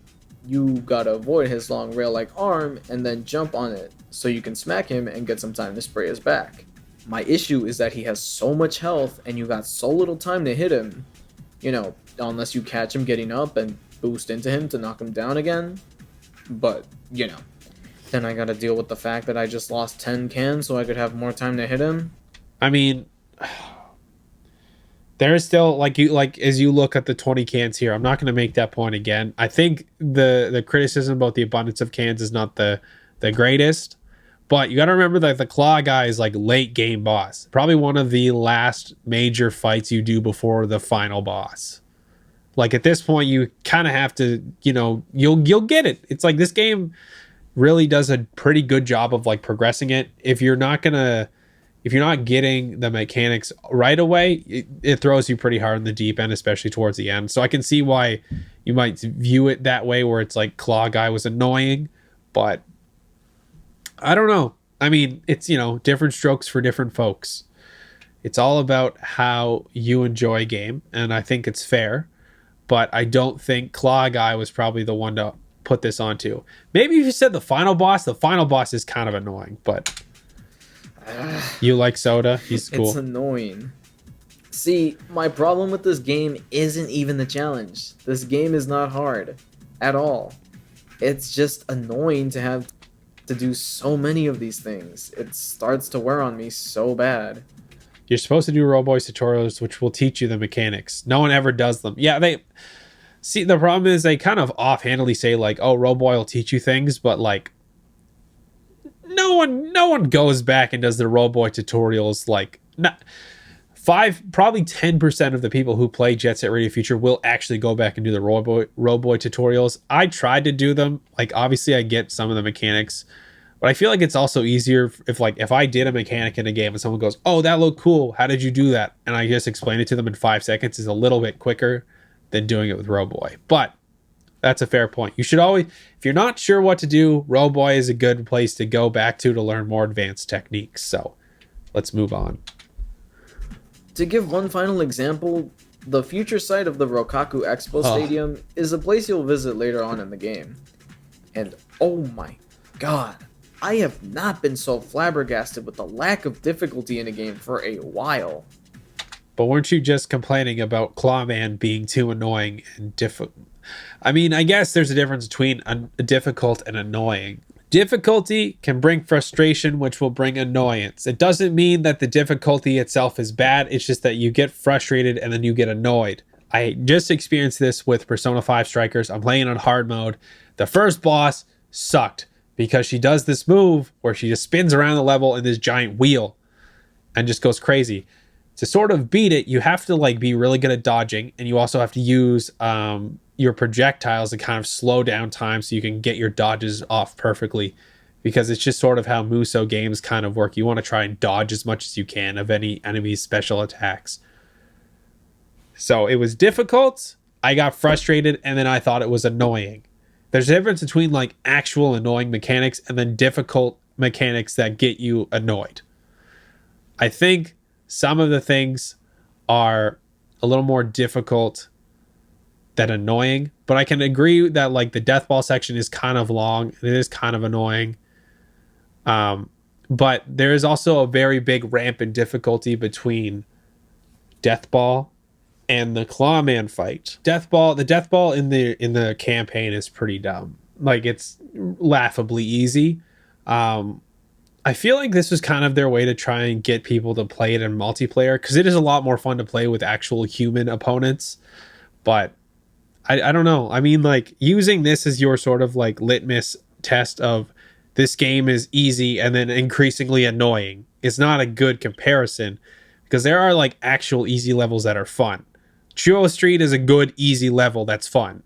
You gotta avoid his long rail-like arm and then jump on it, so you can smack him and get some time to spray his back. My issue is that he has so much health and you got so little time to hit him. You know, unless you catch him getting up and boost into him to knock him down again. But, you know. Then I gotta deal with the fact that I just lost 10 cans so I could have more time to hit him. I mean, there's still as you look at the 20 cans here, I'm not going to make that point again. I think the criticism about the abundance of cans is not the greatest, but you got to remember that the claw guy is like late game boss, probably one of the last major fights you do before the final boss. Like at this point you kind of have to, you'll get it. It's like this game really does a pretty good job of like progressing it. If you're not getting the mechanics right away, it throws you pretty hard in the deep end, especially towards the end. So I can see why you might view it that way, where it's like Claw Guy was annoying, but I don't know. I mean, it's, different strokes for different folks. It's all about how you enjoy a game, and I think it's fair, but I don't think Claw Guy was probably the one to put this onto. Maybe if you said the final boss is kind of annoying, but you like Soda? He's cool. It's annoying. See, my problem with this game isn't even the challenge. This game is not hard at all. It's just annoying to have to do so many of these things. It starts to wear on me so bad. You're supposed to do Roboys tutorials, which will teach you the mechanics. No one ever does them. Yeah, the problem is they kind of offhandedly say like, oh, Roboy will teach you things, but like no one goes back and does the Roboy tutorials. Like probably 10% of the people who play Jet Set Radio Future will actually go back and do the Roboy tutorials. I tried to do them. Like obviously I get some of the mechanics, but I feel like it's also easier if I did a mechanic in a game and someone goes, oh, that looked cool, how did you do that? And I just explain it to them in 5 seconds is a little bit quicker than doing it with Roboy. But that's a fair point. You should always, if you're not sure what to do, Roboy is a good place to go back to learn more advanced techniques. So let's move on. To give one final example, The future site of the Rokaku Expo Stadium is a place you'll visit later on in the game. And oh my god, I have not been so flabbergasted with the lack of difficulty in a game for a while. But weren't you just complaining about Clawman being too annoying and difficult? I mean, I guess there's a difference between difficult and annoying. Difficulty can bring frustration, which will bring annoyance. It doesn't mean that the difficulty itself is bad. It's just that you get frustrated and then you get annoyed. I just experienced this with Persona 5 Strikers. I'm playing on hard mode. The first boss sucked because she does this move where she just spins around the level in this giant wheel and just goes crazy. To sort of beat it, you have to like be really good at dodging, and you also have to use your projectiles to kind of slow down time so you can get your dodges off perfectly, because it's just sort of how Muso games kind of work. You want to try and dodge as much as you can of any enemy's special attacks. So it was difficult, I got frustrated, and then I thought it was annoying. There's a difference between like actual annoying mechanics and then difficult mechanics that get you annoyed. I think some of the things are a little more difficult than annoying, but I can agree that like the death ball section is kind of long and it is kind of annoying. But there is also a very big ramp in difficulty between death ball and the Clawman fight. The death ball in the campaign is pretty dumb. Like, it's laughably easy. I feel like this was kind of their way to try and get people to play it in multiplayer, because it is a lot more fun to play with actual human opponents. But I don't know. I mean, like, using this as your sort of like litmus test of this game is easy and then increasingly annoying is not a good comparison, because there are like actual easy levels that are fun. Chuo Street is a good easy level that's fun.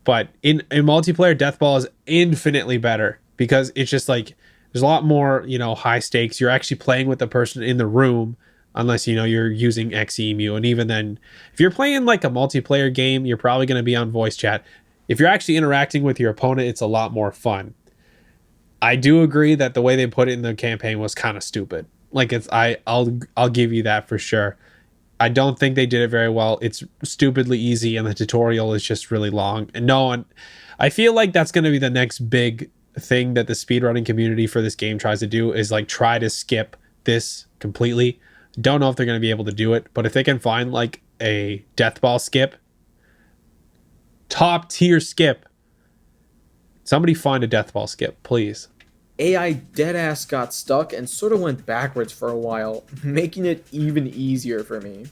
But in multiplayer, Death Ball is infinitely better, because it's just like there's a lot more, high stakes. You're actually playing with the person in the room, unless, you're using XEMU. And even then, if you're playing like a multiplayer game, you're probably going to be on voice chat. If you're actually interacting with your opponent, it's a lot more fun. I do agree that the way they put it in the campaign was kind of stupid. Like, I'll give you that for sure. I don't think they did it very well. It's stupidly easy, and the tutorial is just really long. And I feel like that's going to be the next big thing that the speedrunning community for this game tries to do, is like try to skip this completely. Don't know if they're going to be able to do it, but if they can find like a death ball skip, top tier skip, somebody find a death ball skip, please. AI deadass got stuck and sort of went backwards for a while, making it even easier for me.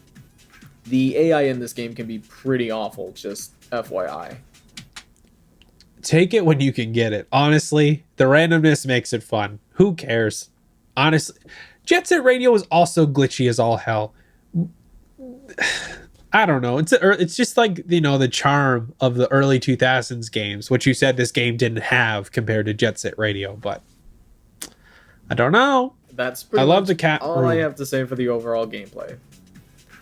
The AI in this game can be pretty awful, just FYI. Take it when you can get it. Honestly, the randomness makes it fun. Who cares? Honestly, Jet Set Radio is also glitchy as all hell. I don't know. It's just like, the charm of the early 2000s games, which you said this game didn't have compared to Jet Set Radio, but I don't know. That's pretty much all I have to say for the overall gameplay.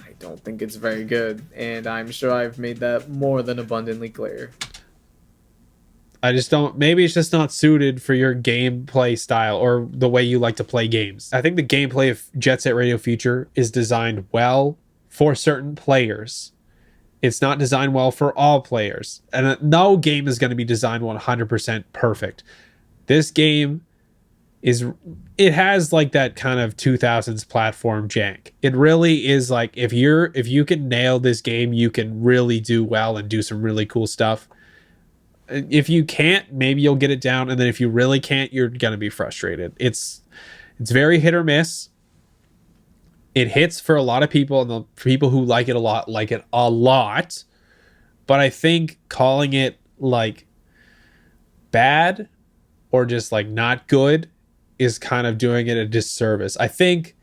I don't think it's very good, and I'm sure I've made that more than abundantly clear. I just don't. Maybe it's just not suited for your gameplay style or the way you like to play games. I think the gameplay of Jet Set Radio Future is designed well for certain players. It's not designed well for all players. And no game is going to be designed 100% perfect. This game it has like that kind of 2000s platform jank. It really is like, if you can nail this game, you can really do well and do some really cool stuff. If you can't, maybe you'll get it down, and then if you really can't, you're gonna be frustrated. It's very hit or miss. It hits for a lot of people, and the people who like it a lot. But I think calling it like bad or just like not good is kind of doing it a disservice. I think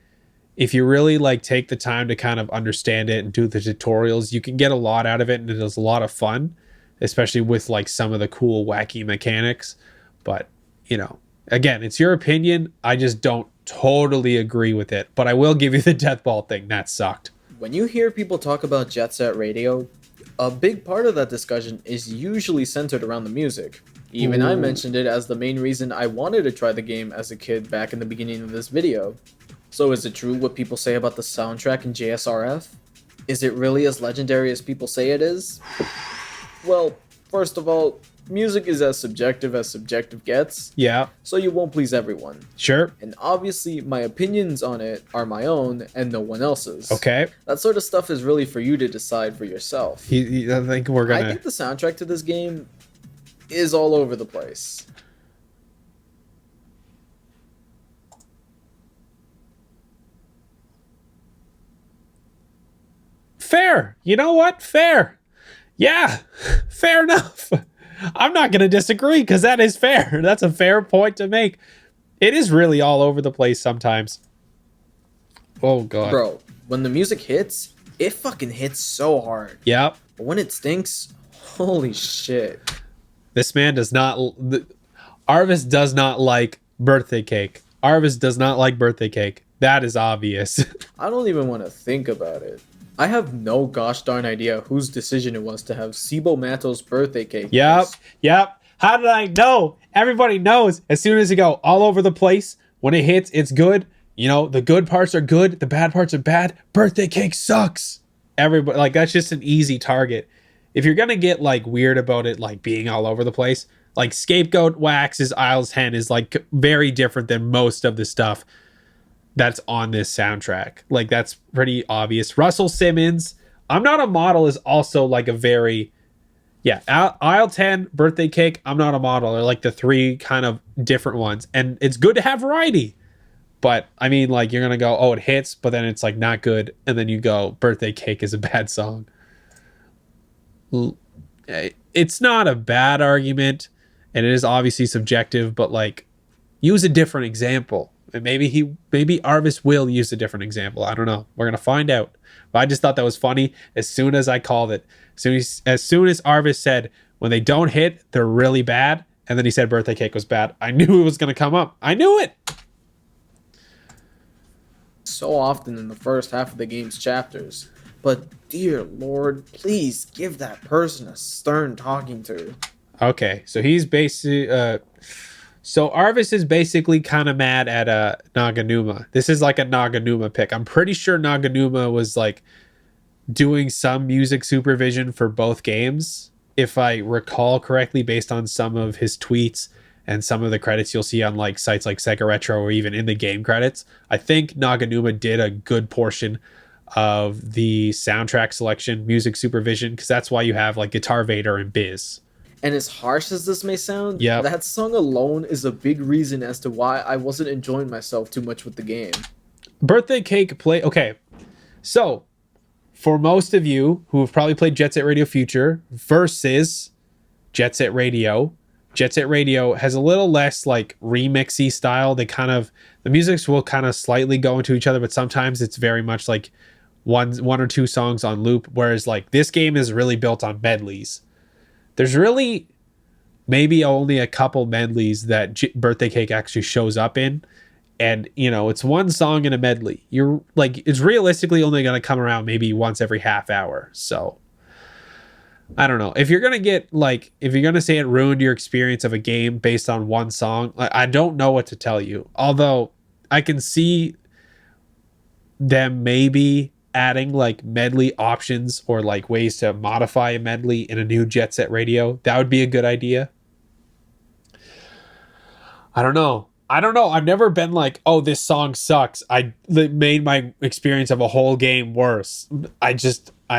if you really like take the time to kind of understand it and do the tutorials, you can get a lot out of it, and it is a lot of fun, especially with like some of the cool wacky mechanics. But again, it's your opinion. I just don't totally agree with it, but I will give you the death ball thing. That sucked. When you hear people talk about Jet Set Radio, a big part of that discussion is usually centered around the music. Even I mentioned it as the main reason I wanted to try the game as a kid back in the beginning of this video. So is it true what people say about the soundtrack in JSRF? Is it really as legendary as people say it is? Well, first of all, music is as subjective gets, Yeah, so you won't please everyone. sure. And obviously, my opinions on it are my own and no one else's. Okay. That sort of stuff is really for you to decide for yourself. I think we're I gonna. think the soundtrack to this game is all over the place. Fair. You know what? Fair. Yeah, fair enough. I'm not going to disagree because that is fair. That's a fair point to make. It is really all over the place sometimes. Oh, God. Bro, when the music hits, it fucking hits so hard. Yep. But when it stinks, holy shit. This man does not. Arvis does not like birthday cake. Arvis does not like birthday cake. That is obvious. I don't even want to think about it. I have no gosh darn idea whose decision it was to have Sibo Mato's birthday cake. Yep. Yep. How did I know? Everybody knows. As soon as you go all over the place, when it hits, it's good. You know, the good parts are good, the bad parts are bad. Birthday cake sucks. Everybody, like, that's just an easy target. If you're gonna get like weird about it, like being all over the place, like Scapegoat Wax's Isles 10 is like very different than most of the stuff that's on this soundtrack. Like, that's pretty obvious. Russell Simmons, I'm Not a Model is also like a very, yeah, Aisle 10, Birthday Cake, I'm Not a Model are like the three kind of different ones. And it's good to have variety. But I mean, like, you're gonna go, oh, it hits, but then it's like not good, and then you go, Birthday Cake is a bad song. It's not a bad argument, and it is obviously subjective, but like, use a different example. And maybe Arvis will use a different example. I don't know. We're gonna find out. But I just thought that was funny as soon as I called it. As soon as Arvis said when they don't hit, they're really bad, and then he said Birthday Cake was bad, I knew it was gonna come up. I knew it. So often in the first half of the game's chapters. But dear lord, please give that person a stern talking to. Okay, so he's basically so Arvis is basically kind of mad at Naganuma. This is like a Naganuma pick. I'm pretty sure Naganuma was like doing some music supervision for both games, if I recall correctly, based on some of his tweets and some of the credits you'll see on like sites like Sega Retro or even in the game credits. I think Naganuma did a good portion of the soundtrack selection, music supervision, because that's why you have like Guitar Vader and Biz. And as harsh as this may sound, Yep. that song alone is a big reason as to why I wasn't enjoying myself too much with the game. Birthday Cake play. Okay, so for most of you who have probably played Jet Set Radio Future versus Jet Set Radio has a little less like remixy style. They kind of, the musics will kind of slightly go into each other, but sometimes it's very much like one or two songs on loop. Whereas like this game is really built on medleys. There's really maybe only a couple medleys that Birthday Cake actually shows up in. And, you know, it's one song in a medley. You're like, it's realistically only going to come around maybe once every half hour. So I don't know. If you're going to get like, if you're going to say it ruined your experience of a game based on one song, I don't know what to tell you. Although I can see them maybe adding like medley options or like ways to modify a medley in a new Jet Set Radio. That would be a good idea. I don't know. I've never been like, oh, this song sucks. It made my experience of a whole game worse. I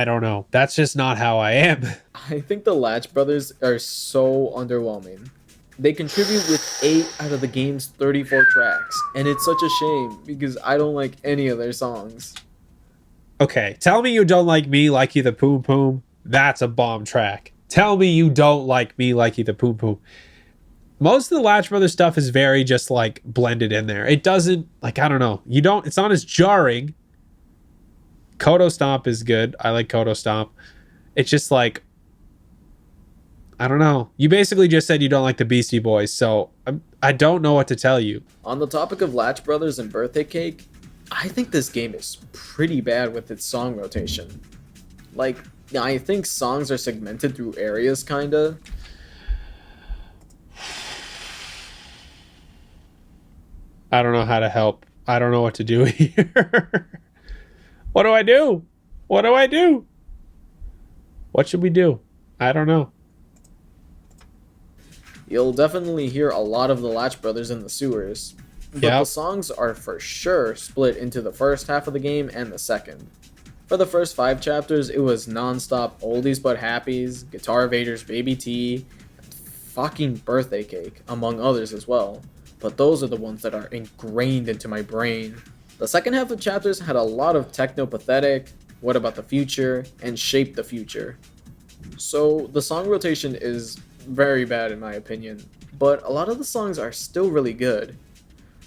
don't know. That's just not how I am. I think the Latch Brothers are so underwhelming. They contribute with 8 out of the game's 34 tracks, and it's such a shame because I don't like any of their songs. Okay, tell me you don't like Me Like You the Poom Poom. That's a bomb track. Tell me you don't like Me Like You the Poom Poom. Most of the Latch Brothers stuff is very just like blended in there. It doesn't, like, I don't know. It's not as jarring. Kodo Stomp is good. I like Kodo Stomp. It's just like, I don't know. You basically just said you don't like the Beastie Boys, so I don't know what to tell you. On the topic of Latch Brothers and Birthday Cake, I think this game is pretty bad with its song rotation. Like, I think songs are segmented through areas, kinda. I don't know how to help. I don't know what to do here. What do I do? What do I do? What should we do? I don't know. You'll definitely hear a lot of the Latch Brothers in the sewers, but the Yep. songs are for sure split into the first half of the game and the second. For the first 5 chapters, it was non-stop oldies but happies, Guitar Vader's Baby T, and fucking Birthday Cake, among others as well. But those are the ones that are ingrained into my brain. The second half of chapters had a lot of techno-pathetic, What About the Future, and Shape the Future. So the song rotation is very bad in my opinion, but a lot of the songs are still really good.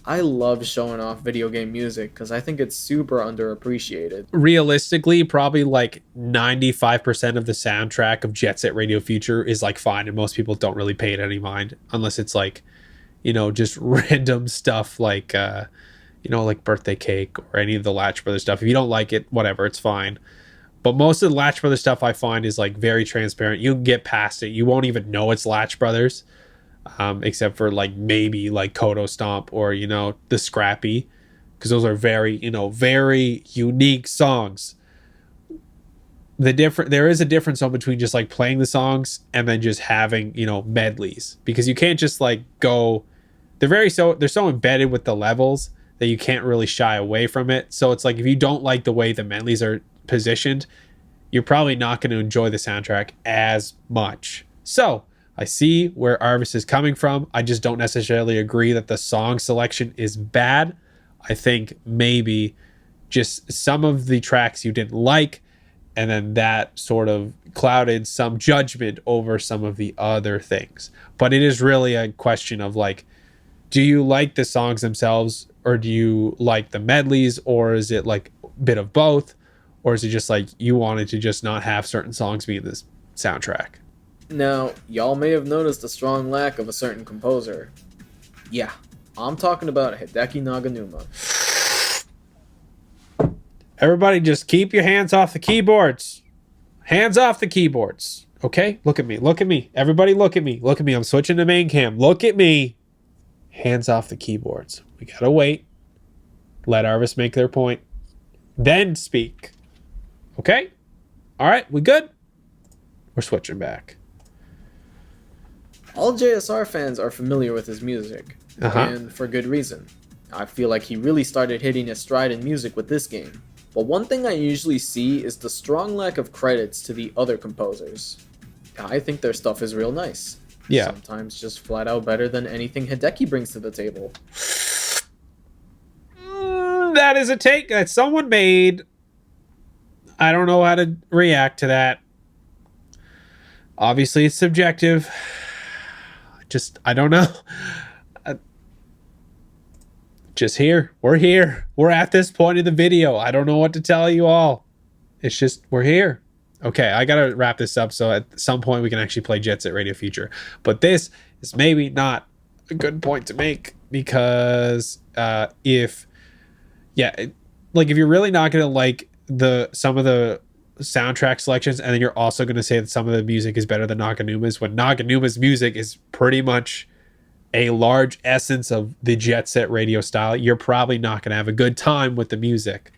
I love showing off video game music because I think it's super underappreciated. Realistically, probably like 95% of the soundtrack of Jet Set Radio Future is like fine, and most people don't really pay it any mind unless it's like, just random stuff like like Birthday Cake or any of the Latch Brothers stuff. If you don't like it, whatever, it's fine. But most of the Latch Brothers stuff I find is like very transparent. You can get past it. You won't even know it's Latch Brothers, except for like maybe like Kodo Stomp or the Scrappy, because those are very very unique songs. There is a difference though between just like playing the songs and then just having medleys, because you can't just like go. They're so embedded with the levels that you can't really shy away from it. So it's like if you don't like the way the medleys are positioned, you're probably not going to enjoy the soundtrack as much. So I see where Arvis is coming from. I just don't necessarily agree that the song selection is bad. I think maybe just some of the tracks you didn't like, and then that sort of clouded some judgment over some of the other things. But it is really a question of like, do you like the songs themselves, or do you like the medleys, or is it like a bit of both, or is it just like you wanted to just not have certain songs be in this soundtrack? Now, y'all may have noticed a strong lack of a certain composer. Yeah, I'm talking about Hideki Naganuma. Everybody just keep your hands off the keyboards. Hands off the keyboards. Okay? Look at me. Look at me. Everybody look at me. Look at me. I'm switching to main cam. Look at me. Hands off the keyboards. We gotta wait. Let Arvis make their point. Then speak. Okay? Alright, we good? We're switching back. All JSR fans are familiar with his music, and for good reason. I feel like he really started hitting his stride in music with this game. But one thing I usually see is the strong lack of credits to the other composers. I think their stuff is real nice. Yeah. Sometimes just flat out better than anything Hideki brings to the table. That is a take that someone made. I don't know how to react to that. Obviously, it's subjective. I don't know. Just here. We're here. We're at this point in the video. I don't know what to tell you all. It's just, we're here. Okay, I gotta wrap this up so at some point we can actually play Jet Set Radio Future. But this is maybe not a good point to make, because if you're really not gonna like some of the soundtrack selections, and then you're also gonna say that some of the music is better than Naganuma's, when Naganuma's music is pretty much a large essence of the Jet Set Radio style, you're probably not gonna have a good time with the music.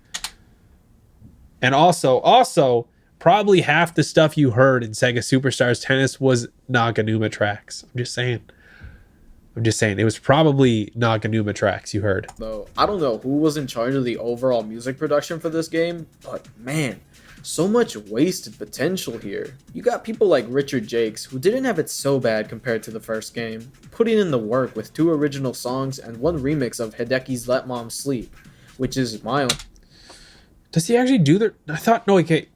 And also, probably half the stuff you heard in Sega Superstars Tennis was Naganuma tracks. I'm just saying. It was probably Naganuma tracks you heard. Though, I don't know who was in charge of the overall music production for this game, but man, so much wasted potential here. You got people like Richard Jakes, who didn't have it so bad compared to the first game, putting in the work with 2 original songs and 1 remix of Hideki's Let Mom Sleep, which is my own. Does he actually do the... I thought... No, okay.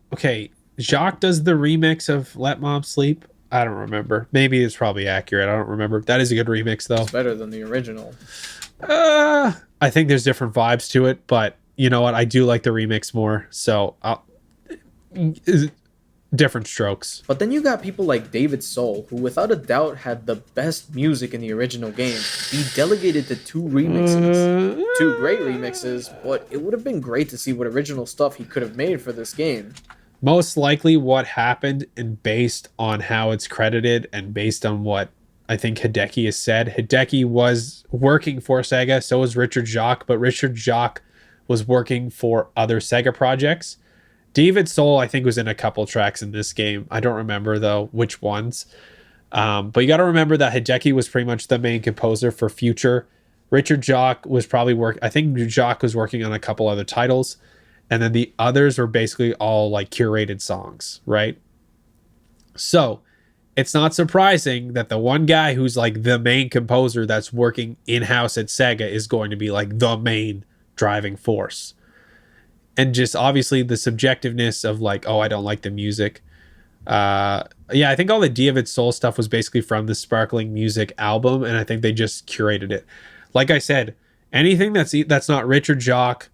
Jacques does the remix of Let Mom Sleep? I don't remember. Maybe it's probably accurate. I don't remember. That is a good remix, though. It's better than the original. I think there's different vibes to it, but you know what? I do like the remix more, so different strokes. But then you got people like David Soul, who without a doubt had the best music in the original game. He delegated to 2 remixes. 2 great remixes, but it would have been great to see what original stuff he could have made for this game. Most likely what happened, and based on how it's credited and based on what I think Hideki has said, Hideki was working for Sega, so was Richard Jacques, but Richard Jacques was working for other Sega projects, David Soul, I think, was in a couple tracks in this game. I don't remember though which ones. But you got to remember that Hideki was pretty much the main composer for Future. Richard Jacques was probably I think Jacques was working on a couple other titles, and then the others were basically all like curated songs, right? So it's not surprising that the one guy who's like the main composer that's working in-house at Sega is going to be like the main driving force. And just obviously the subjectiveness of like, oh, I don't like the music. Yeah, I think all the David Soul stuff was basically from the Sparkling Music album, and I think they just curated it. Like I said, anything that's not Richard Jacques,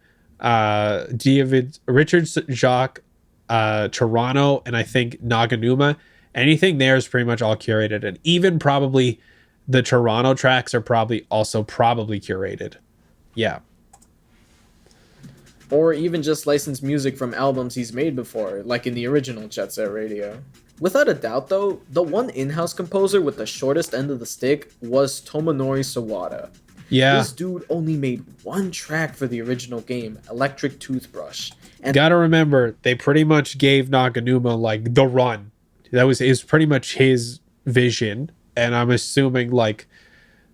Richard Jacques, Toronto, and I think Naganuma, anything there is pretty much all curated, and even probably the Toronto tracks are probably curated. Yeah. Or even just licensed music from albums he's made before, like in the original Jet Set Radio. Without a doubt though, the one in-house composer with the shortest end of the stick was Tomonori Sawada. Yeah. This dude only made one track for the original game, Electric Toothbrush. And gotta remember, they pretty much gave Naganuma like the run. That was pretty much his vision, and I'm assuming like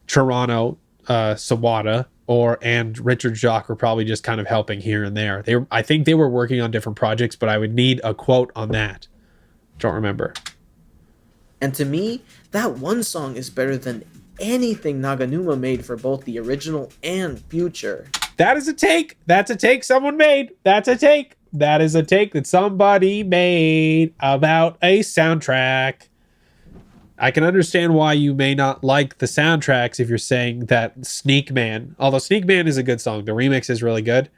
Toronto, Sawada, and Richard Jacques were probably just kind of helping here and there. I think they were working on different projects, but I would need a quote on that. Don't remember. And to me, that one song is better than anything Naganuma made for both the original and Future. That is a take. That's a take someone made. That's a take. That is a take that somebody made about a soundtrack. I can understand why you may not like the soundtracks if you're saying that Sneak Man, although Sneak Man is a good song, the remix is really good.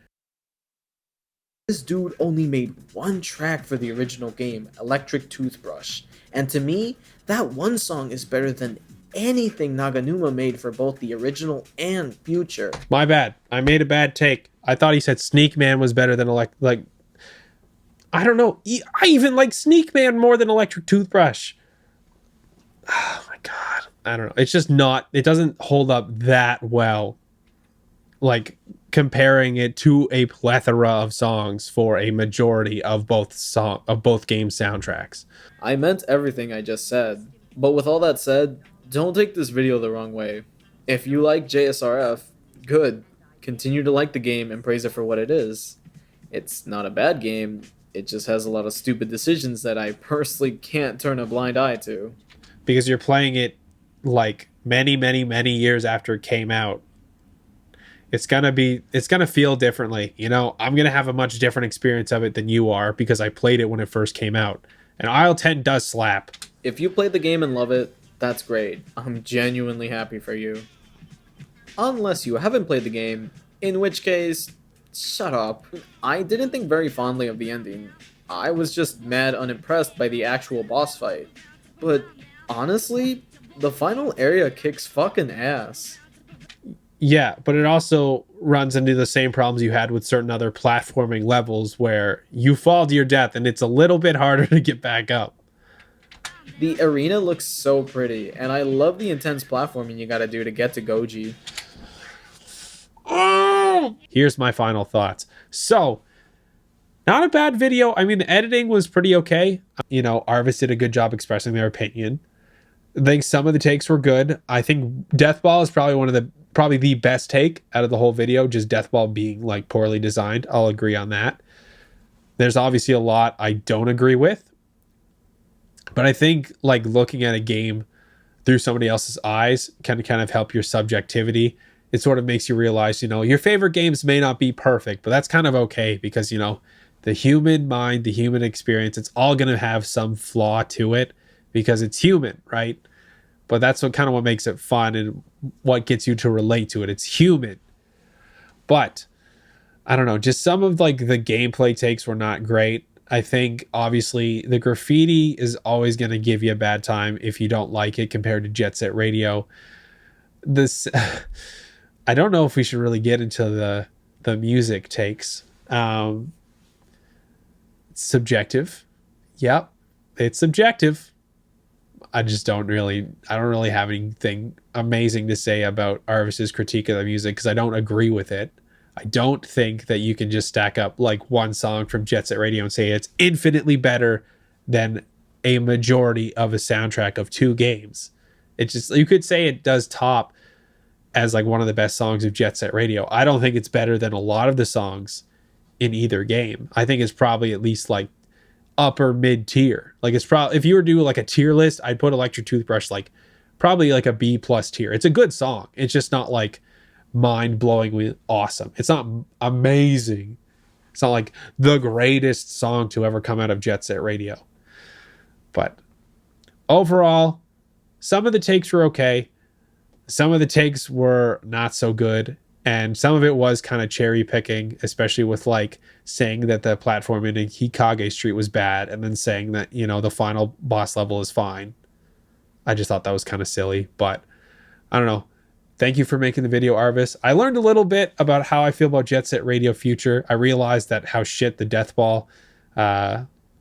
This dude only made one track for the original game, Electric Toothbrush. And to me, that one song is better than anything Naganuma made for both the original and Future. My bad. I made a bad take. I thought he said Sneak Man was better than I don't know. I even like Sneak Man more than Electric Toothbrush. Oh my god. I don't know. It's just not, it doesn't hold up that well. Like comparing it to a plethora of songs for a majority of both game soundtracks. I meant everything I just said. But with all that said, don't take this video the wrong way. If you like JSRF, good. Continue to like the game and praise it for what it is. It's not a bad game. It just has a lot of stupid decisions that I personally can't turn a blind eye to. Because you're playing it like many, many, many years after it came out. It's gonna feel differently. You know, I'm gonna have a much different experience of it than you are because I played it when it first came out. And Aisle 10 does slap. If you played the game and love it, that's great. I'm genuinely happy for you. Unless you haven't played the game, in which case, shut up. I didn't think very fondly of the ending. I was just mad unimpressed by the actual boss fight. But honestly, the final area kicks fucking ass. Yeah, but it also runs into the same problems you had with certain other platforming levels where you fall to your death and it's a little bit harder to get back up. The arena looks so pretty, and I love the intense platforming you gotta do to get to Goji. Here's my final thoughts. So, not a bad video. I mean, the editing was pretty okay. You know, Arvis did a good job expressing their opinion. I think some of the takes were good. I think Deathball is probably the best take out of the whole video, just Deathball being like poorly designed. I'll agree on that. There's obviously a lot I don't agree with. But I think like looking at a game through somebody else's eyes can kind of help your subjectivity. It sort of makes you realize, you know, your favorite games may not be perfect, but that's kind of okay because, you know, the human mind, the human experience, it's all going to have some flaw to it because it's human, right? But that's what makes it fun and what gets you to relate to it. It's human. But I don't know, just some of like the gameplay takes were not great. I think obviously the graffiti is always going to give you a bad time if you don't like it compared to Jet Set Radio. This I don't know if we should really get into the music takes. It's subjective. Yep. It's subjective. I don't really have anything amazing to say about Arvis's critique of the music because I don't agree with it. I don't think that you can just stack up like one song from Jet Set Radio and say it's infinitely better than a majority of a soundtrack of 2 games. It just, you could say it does top as like one of the best songs of Jet Set Radio. I don't think it's better than a lot of the songs in either game. I think it's probably at least like upper mid tier. Like it's probably, if you were to do like a tier list, I'd put Electric Toothbrush like probably like a B plus tier. It's a good song. It's just not like mind-blowingly awesome. It's not amazing. It's not like the greatest song to ever come out of Jet Set Radio. But overall, some of the takes were okay. Some of the takes were not so good. And some of it was kind of cherry picking, especially with like saying that the platform in Hikage Street was bad and then saying that, you know, the final boss level is fine. I just thought that was kind of silly, but I don't know. Thank you for making the video, Arvis. I learned a little bit about how I feel about Jet Set Radio Future. I realized that how shit the Death Ball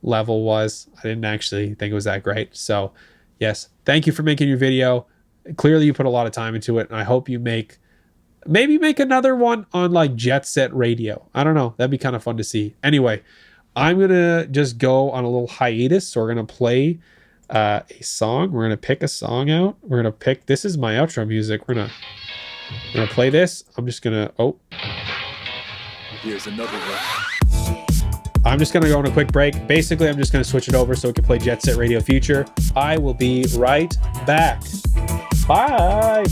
level was. I didn't actually think it was that great. So yes, thank you for making your video. Clearly you put a lot of time into it, and I hope you maybe make another one on like Jet Set Radio. I don't know. That'd be kind of fun to see. Anyway, I'm going to just go on a little hiatus. So we're going to play a song. We're going to pick a song out. We're going to pick, this is my outro music. We're going to play this. I'm just going to, Here's another one. I'm just going to go on a quick break. Basically, I'm just going to switch it over so we can play Jet Set Radio Future. I will be right back. Bye.